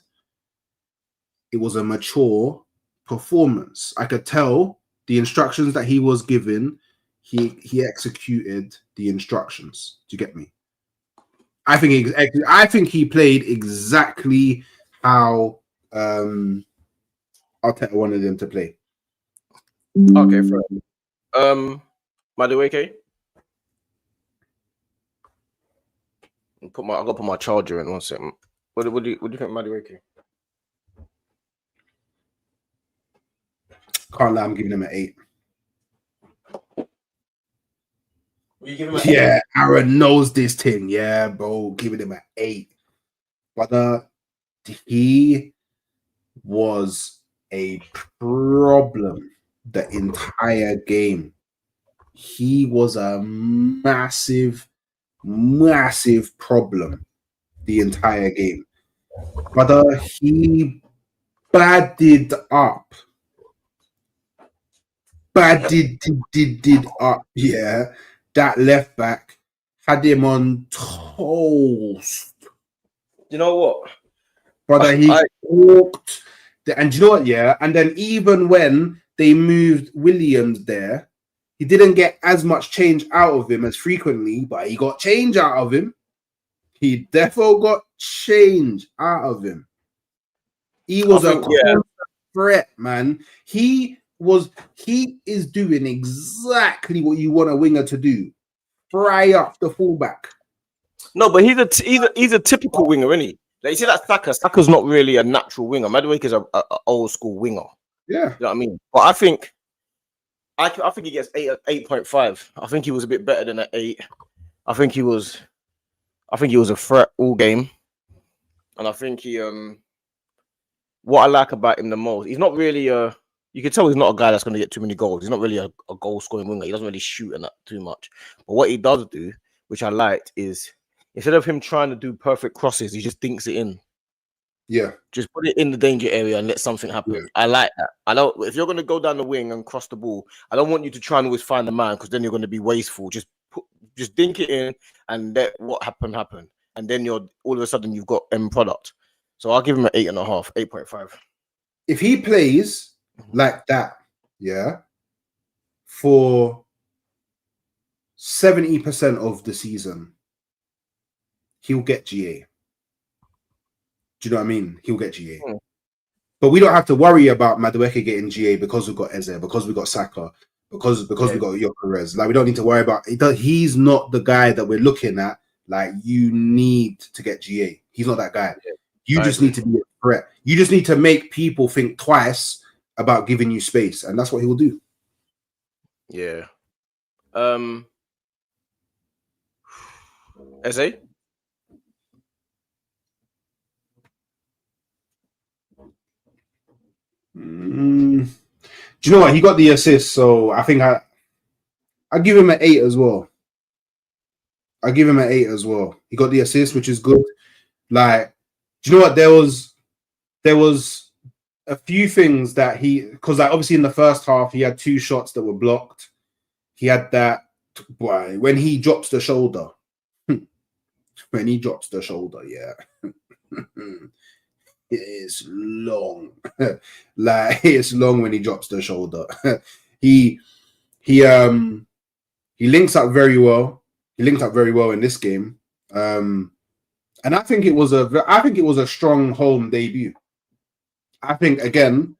it was a mature performance. I could tell the instructions that he was given, he executed the instructions. Do you get me? I think he played exactly how Arteta wanted him to play. Okay, fine. Madueke. I got to put my charger in 1 second. What do you think, Madueke? Can't lie, I'm giving him an 8. You give him an 8? Yeah, Aaron knows this thing. Yeah, bro, giving him an 8. But he was a problem the entire game. He was a massive problem the entire game. But he badded up. Did up, yeah. That left back had him on toast. You know what? Brother, he walked. And you know what, yeah? And then even when they moved Williams there, he didn't get as much change out of him as frequently, but he got change out of him. He definitely got change out of him. He was a threat, man. He is doing exactly what you want a winger to do. Fry up the fullback. No, but he's a typical winger, isn't he? Like, you see that Saka? Saka's not really a natural winger. Madueke is a old school winger. Yeah. You know what I mean? But I think he gets 8.5. I think he was a bit better than an 8. I think he was a threat all game. And I think what I like about him the most, he's not really you can tell he's not a guy that's going to get too many goals. He's not really a goal scoring winger. He doesn't really shoot and that too much. But what he does do, which I liked, is instead of him trying to do perfect crosses, he just dinks it in. Yeah. Just put it in the danger area and let something happen. Yeah. I like that. I don't. If you're going to go down the wing and cross the ball, I don't want you to try and always find the man because then you're going to be wasteful. Just dink it in and let what happened. And then all of a sudden you've got end product. So I'll give him an 8.5, 8.5. If he plays like that, yeah, for 70% of the season, he'll get GA. Do you know what I mean? He'll get GA. But we don't have to worry about Madueke getting GA because we've got Eze, because we've got Saka, because we've got Gyökeres. Like, we don't need to worry about it. He's not the guy that we're looking at. Like, you need to get GA. He's not that guy. Yeah. You just need to be a threat. You just need to make people think twice about giving you space, and that's what he will do. Yeah. Eze? Do you know what? He got the assist, so I think I give him an 8 as well. I give him an 8 as well. He got the assist, which is good. Like, do you know what? There was a few things that because like obviously in the first half he had 2 shots that were blocked. He had that when he drops the shoulder. When he drops the shoulder, yeah. It is long. Like, it's long when he drops the shoulder. He links up very well. He linked up very well in this game. And And I think it was a strong home debut. I think again,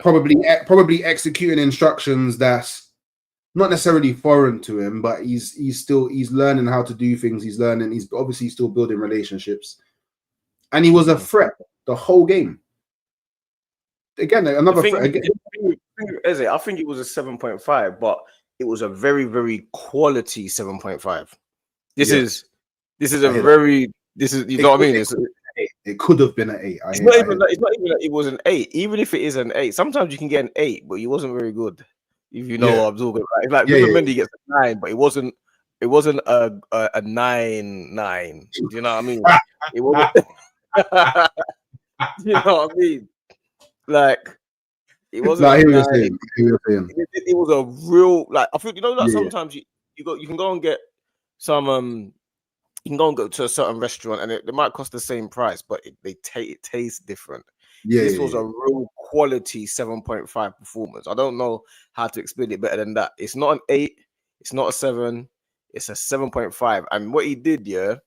probably executing instructions that's not necessarily foreign to him, but he's learning how to do things. He's obviously still building relationships, and he was a threat the whole game. Again, another threat. Eze, I think it was a 7.5, but it was a very, very quality 7.5. This is a very you know what I mean? It could have been an 8. It's not even that it was an 8. Even if it is an 8, sometimes you can get an 8, but he wasn't very good. If you know what I'm talking about. It's like Mendy gets a 9, but it wasn't a 9. Do you know what I mean? It wasn't. You know what I mean? Like it wasn't. It was a real I feel sometimes you can go and get some you can go and go to a certain restaurant and it might cost the same price, but it tastes different. This was a real quality 7.5 performance. I don't know how to explain it better than that. It's not an 8, it's not a 7, it's a 7.5. And what he did, the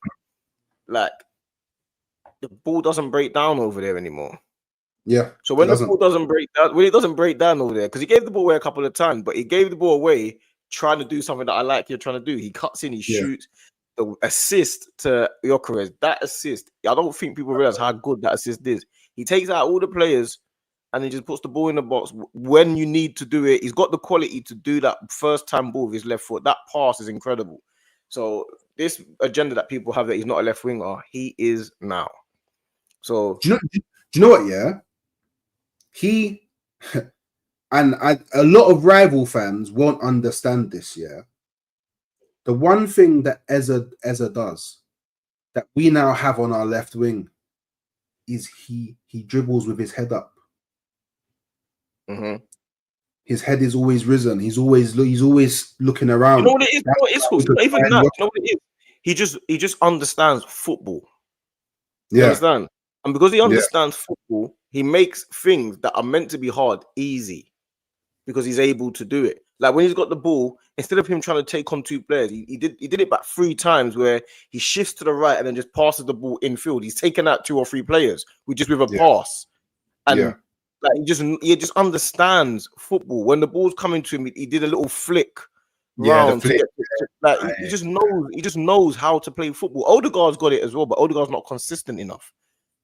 ball doesn't break down over there anymore. Yeah. So when the ball doesn't break down, when it doesn't break down over there, because he gave the ball away a couple of times, but he gave the ball away trying to do something that I like you're trying to do. He cuts in, he shoots. The assist to Gyökeres, that assist, I don't think people realize how good that assist is. He takes out all the players and he just puts the ball in the box when you need to do it. He's got the quality to do that first time ball with his left foot. That pass is incredible. So this agenda that people have that he's not a left winger, he is now. So do you know what? Yeah, he and a lot of rival fans won't understand this. Yeah. The one thing that Eze does that we now have on our left wing is he dribbles with his head up. His head is always risen. He's always looking around. You know what it is? Not even that. You know what it is? He just understands football. You understand? And because he understands football, he makes things that are meant to be hard easy because he's able to do it. Like when he's got the ball, instead of him trying to take on 2 players, he did it about 3 times where he shifts to the right and then just passes the ball infield. He's taken out 2 or 3 players with a pass, and he just understands football. When the ball's coming to him, he did a little flick round. He just knows how to play football. Odegaard's got it as well, but Odegaard's not consistent enough.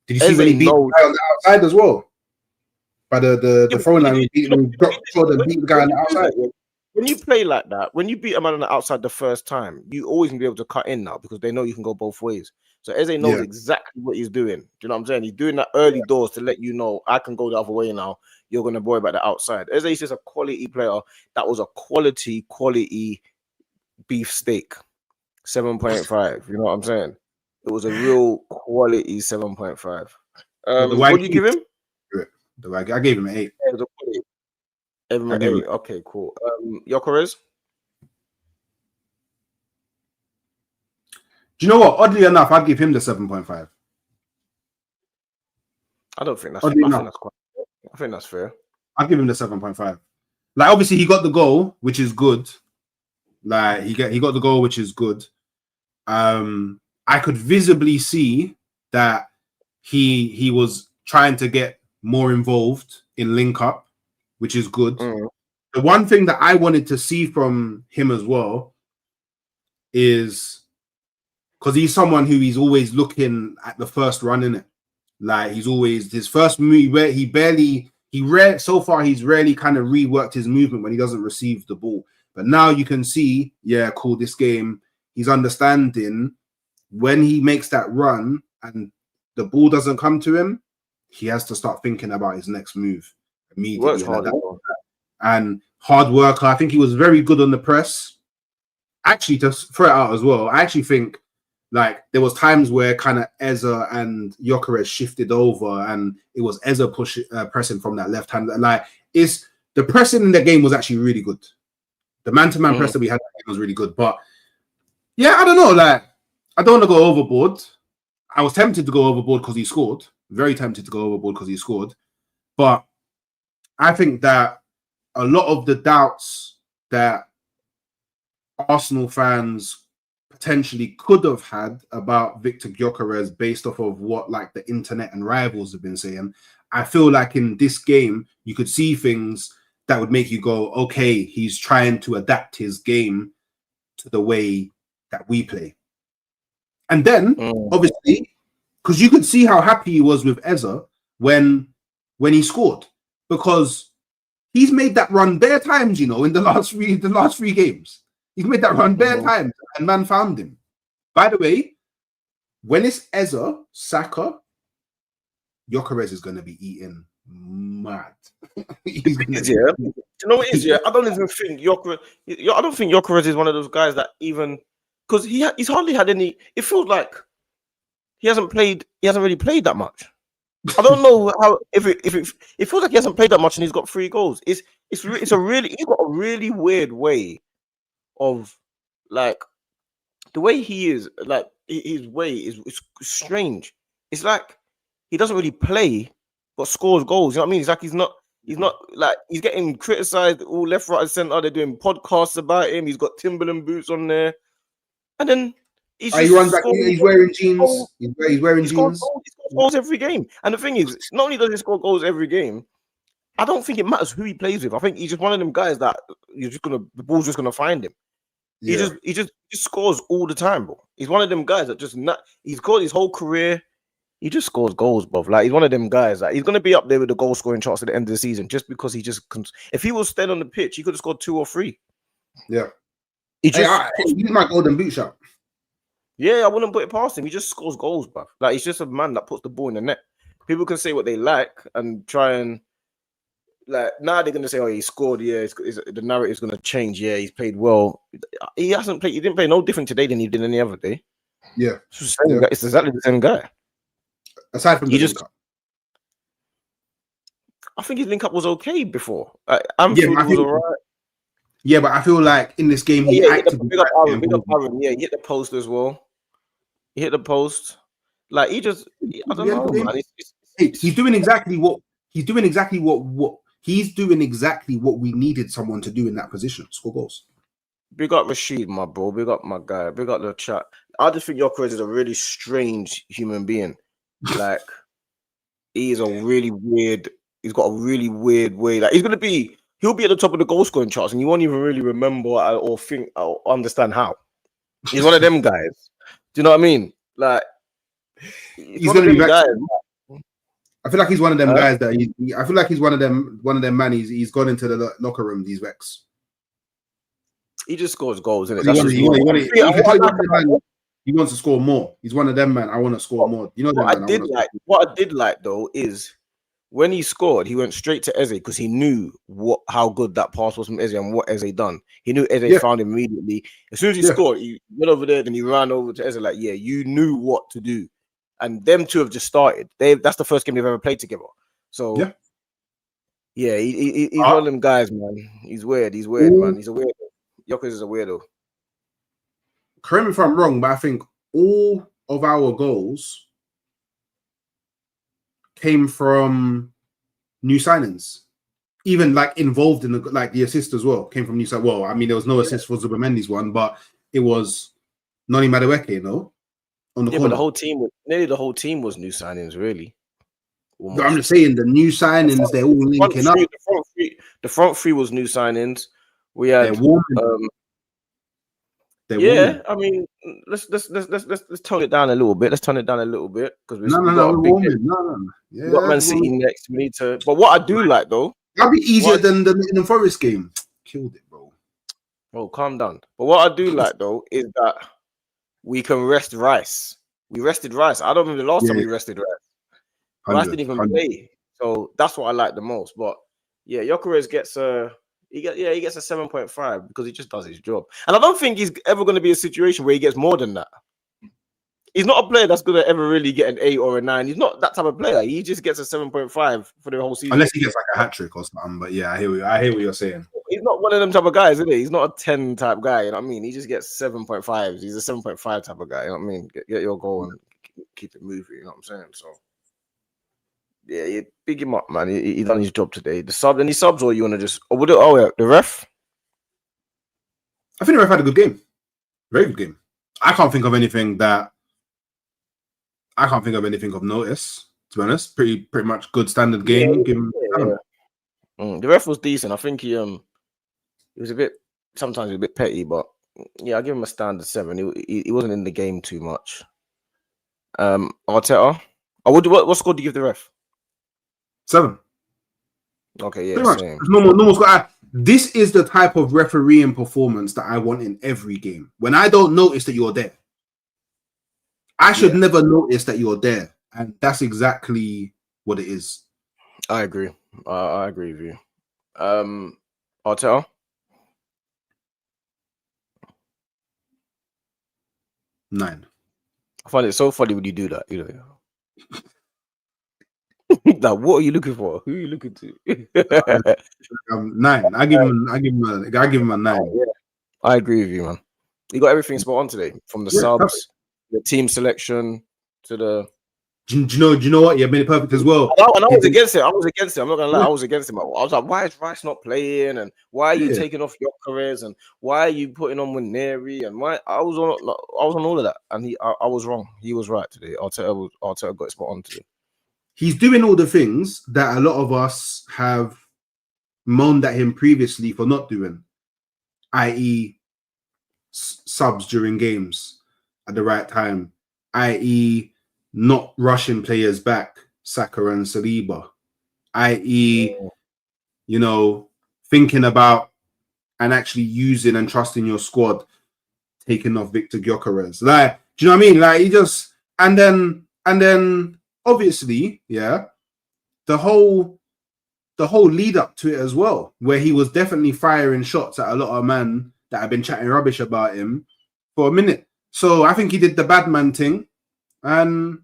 Did you see when he beat the guy on the outside as well? By the throwing line, he beat the guy on the outside. When you play like that, when you beat a man on the outside the first time, you always can be able to cut in now because they know you can go both ways. So Eze knows exactly what he's doing. Do you know what I'm saying? He's doing that early doors to let you know I can go the other way now. You're going to worry about the outside. Eze is just a quality player. That was a quality beef steak. 7.5. You know what I'm saying? It was a real quality 7.5. What do you give him? I gave him an 8. Okay, cool. Gyökeres? Do you know what? Oddly enough, I'd give him the 7.5. I don't think that's fair. I think that's fair. I'd give him the 7.5. Like, obviously, he got the goal, which is good. Like, he got the goal, which is good. I could visibly see that he was trying to get more involved in link up, which is good. The one thing that I wanted to see from him as well is because he's someone who he's always looking at the first run, in it. Like he's always his first move where so far he's rarely kind of reworked his movement when he doesn't receive the ball. But now you can see, this game, he's understanding when he makes that run and the ball doesn't come to him, he has to start thinking about his next move immediately. And hard worker. I think he was very good on the press. Actually, to throw it out as well, I actually think like there was times where kind of Eze and Gyökeres shifted over and it was Eze pressing from that left hand. Like the pressing in the game was actually really good. The man-to-man press that we had was really good. But I don't know. Like I don't want to go overboard. I was tempted to go overboard because he scored. Very tempted to go overboard because he scored. But I think that a lot of the doubts that Arsenal fans potentially could have had about Victor Gyökeres based off of what like the internet and rivals have been saying. I feel like in this game, you could see things that would make you go, okay, he's trying to adapt his game to the way that we play. And then, obviously, because you could see how happy he was with Eza when he scored, because he's made that run bare times, you know, in the last three games. He's made that run bare times, and man found him. By the way, when it's Eza, Saka, Gyökeres is going to be eating mad. He's gonna Do you know what it is? Yeah, I don't even think Gyökeres. I don't think Gyökeres is one of those guys that even because he's hardly had any. It feels like he hasn't really played that much. I don't know how if it feels like he hasn't played that much and he's got 3 goals. He's got a really weird way of like the way he is, like his way is strange. It's like he doesn't really play but scores goals. You know what I mean? It's like he's not like he's getting criticized all left, right, and center. They're doing podcasts about him. He's got Timberland boots on there, and then he's wearing jeans. He's wearing jeans. He scores goals every game. And the thing is, not only does he score goals every game, I don't think it matters who he plays with. I think he's just one of them guys that the ball's just gonna find him. Yeah. He just scores all the time, bro. He's one of them guys that he's got his whole career. He just scores goals, bro. Like he's one of them guys that he's gonna be up there with the goal scoring charts at the end of the season, just because if he was staying on the pitch, he could have scored 2 or 3. Yeah, he's my golden boot shot. Yeah, I wouldn't put it past him. He just scores goals, bro. Like he's just a man that puts the ball in the net. People can say what they like and try and like now they're gonna say, "Oh, he scored." Yeah, the narrative's gonna change. Yeah, he's played well. He hasn't played. He didn't play no different today than he did any other day. Yeah, it's exactly the same guy. Aside from the link up. I think his link up was okay before. Anfield was alright. Yeah, but I feel like in this game big up Aaron. Yeah, he hit the post as well. He hit the post. Like I don't know, man. He's doing exactly what we needed someone to do in that position. Score goals. Big up Rashid, my bro. Big up my guy. Big up the chat. I just think Gyökeres is a really strange human being. Like he's got a really weird way. Like he'll be at the top of the goal scoring charts, and you won't even really remember or think or understand how. He's one of them guys. Do you know what I mean? Like he's gonna be guys. I feel like he's one of them guys that I feel like he's one of them man. He's gone into the locker room. These Rex. He just scores goals, isn't it? He wants to score more. He's one of them, man. I want to score more. You know what I did like though is when he scored, he went straight to Eze because he knew how good that pass was from Eze and what Eze done. He knew Eze found him immediately. As soon as he scored, he went over there, then he ran over to Eze like, yeah, you knew what to do. And them two have just started. That's the first game they've ever played together. So he's one of them guys, man. He's weird, man. He's a weirdo. Gyökeres is a weirdo. Correct me if I'm wrong, but I think all of our goals came from new signings. Even like involved in the assist as well came from new signings. Well, I mean, there was no assist for Zubamendi's one, but it was Noni Madueke, no? On the corner. But nearly the whole team was new signings, really. But I'm just saying the new signings, they're all linking up. The front three was new signings. We had I mean, let's tone it down a little bit. Let's turn it down a little bit because we got Man City next. We need to. But what I do like though, that'd be easier than the Forest game. Killed it, bro. Bro, calm down. But what I do like though is that we can rest Rice. We rested Rice. I don't remember the last time we rested Rice. Rice didn't even play, so that's what I like the most. But yeah, Gyökeres gets he gets a 7.5 because he just does his job. And I don't think he's ever going to be a situation where he gets more than that. He's not a player that's going to ever really get an 8 or a 9. He's not that type of player. He just gets a 7.5 for the whole season. Unless he gets like a hat-trick or something. But yeah, I hear what you're saying. He's not one of them type of guys, is he? He's not a 10 type guy, you know what I mean? He just gets 7.5s. He's a 7.5 type of guy, you know what I mean? Get your goal and keep it moving, you know what I'm saying? So yeah, you big him up, man. He done his job today. Any subs, or you want to just the ref? I think the ref had a good game. Very good game. I can't think of anything that of notice. To be honest, pretty much good standard game. Give him The ref was decent. I think he was a bit sometimes a bit petty, but yeah, I give him a standard 7. He wasn't in the game too much. Arteta. What score do you give the ref? 7. Okay, yeah, pretty much. same. Normal score. This is the type of refereeing performance that I want in every game. When I don't notice that you're there, I should never notice that you're there, and that's exactly what it is. I agree. I agree with you. Arteta. Nine. I find it so funny when you do that. You know, like, what are you looking for? Who are you looking to? 9. I give him a 9. Yeah. I agree with you, man. You got everything spot on today, from the subs, perfect. The team selection to the. Do you know what? You made it perfect as well. And I was against it. I'm not gonna lie. I was against him. I was like, why is Rice not playing? And why are you taking off Gyökeres? And why are you putting on Neri? And why I was on all of that. And I was wrong. He was right today. Arteta got it spot on today. He's doing all the things that a lot of us have moaned at him previously for not doing, i.e., subs during games at the right time, i.e., not rushing players back, Saka and Saliba, i.e., thinking about and actually using and trusting your squad, taking off Victor Gyökeres. Like, do you know what I mean? Like, he just and then obviously, the whole lead up to it as well, where he was definitely firing shots at a lot of men that have been chatting rubbish about him for a minute. So I think he did the bad man thing, and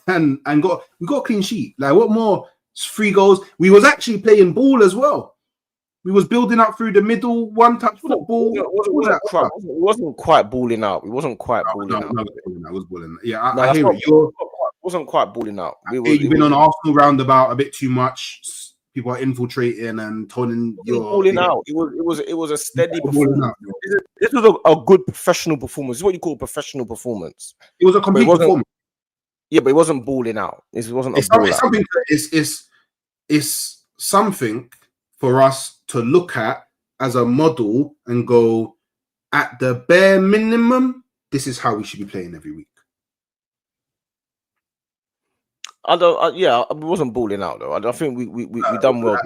got a clean sheet. Like, what more? 3 goals. We was actually playing ball as well. We was building up through the middle, one touch football. It wasn't quite balling out. It wasn't quite balling out. I was balling. Yeah, I hear it. It wasn't quite balling out. You've been on Arsenal roundabout a bit too much. People are infiltrating and turning your balling out. It was a steady performance. This was a good professional performance. This is what you call professional performance. It was a complete performance. Yeah, but it wasn't balling out. It wasn't. It's something for us to look at as a model and go, at the bare minimum, this is how we should be playing every week. It wasn't balling out though. I think we done well.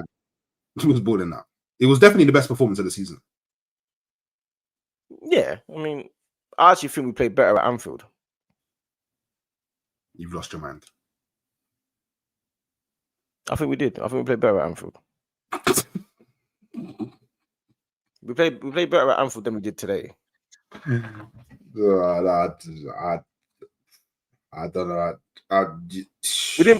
It was balling out. It was definitely the best performance of the season. Yeah, I mean, I actually think we played better at Anfield. You've lost your mind. I think we did. I think we played better at Anfield. we played better at Anfield than we did today. I don't know. We didn't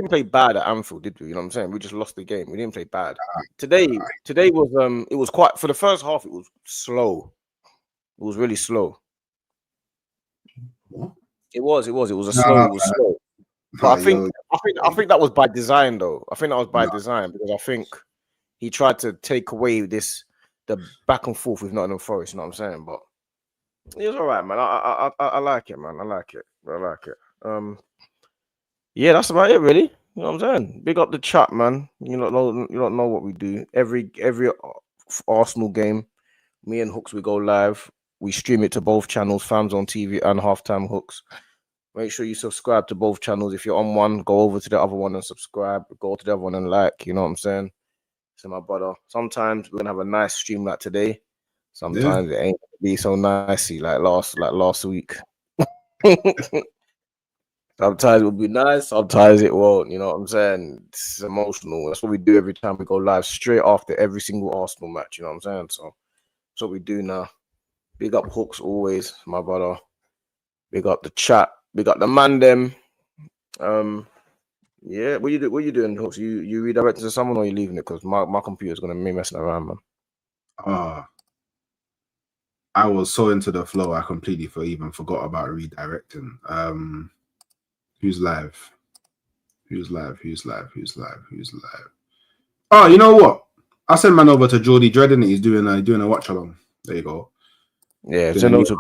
play bad at Anfield, did we? You know what I'm saying? We just lost the game. We didn't play bad. Today was it was quite, for the first half, it was slow. It was really slow. What? It was slow. But I think that was by design though. I think that was by design, because I think he tried to take away the back and forth with Nottingham Forest, you know what I'm saying? But it was all right, man. I like it, man. I like it. Yeah, that's about it, really. You know what I'm saying? Big up the chat, man. You don't know what we do. Every Arsenal game, me and Hooks, we go live. We stream it to both channels, FamZone TV and Halftime Hooks. Make sure you subscribe to both channels. If you're on one, go over to the other one and subscribe. Go to the other one and like. You know what I'm saying? So, my brother, sometimes we're gonna have a nice stream like today. Sometimes it ain't gonna be so nicey like last week. Sometimes it will be nice, sometimes it won't. You know what I'm saying? It's emotional. That's what we do every time we go live, straight after every single Arsenal match. You know what I'm saying? So that's what we do now. Big up Hooks always, my brother. Big up the chat. Big up the man them. Yeah, what you doing, Hooks? You redirecting to someone, or you leaving it? Because my computer's gonna be messing around, man. I was so into the flow, I completely forgot about redirecting. Who's live? Oh, you know what? I sent man over to Geordie Dread, and he's doing a watch along. There you go. Yeah, Doing Zenoto,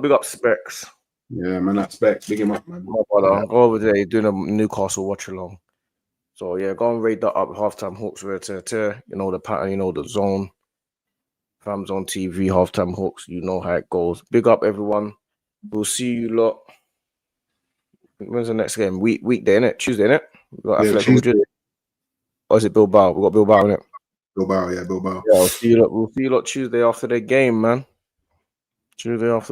big up Specs. Yeah, man, that's back. Big him up, man. My brother, go over there. You're doing a Newcastle watch along. So yeah, go and raid that up. Halftime hooks, you know the pattern, you know the zone. FamZone TV, halftime hooks. You know how it goes. Big up everyone. We'll see you lot. When's the next game? Weekday, innit? Tuesday, innit? We got Yeah, Athletic Tuesday. Madrid. Or is it Bilbao? We got Bilbao, innit? Bilbao, yeah, Bilbao. Yeah, we'll see you lot Tuesday after the game, man. Tuesday after.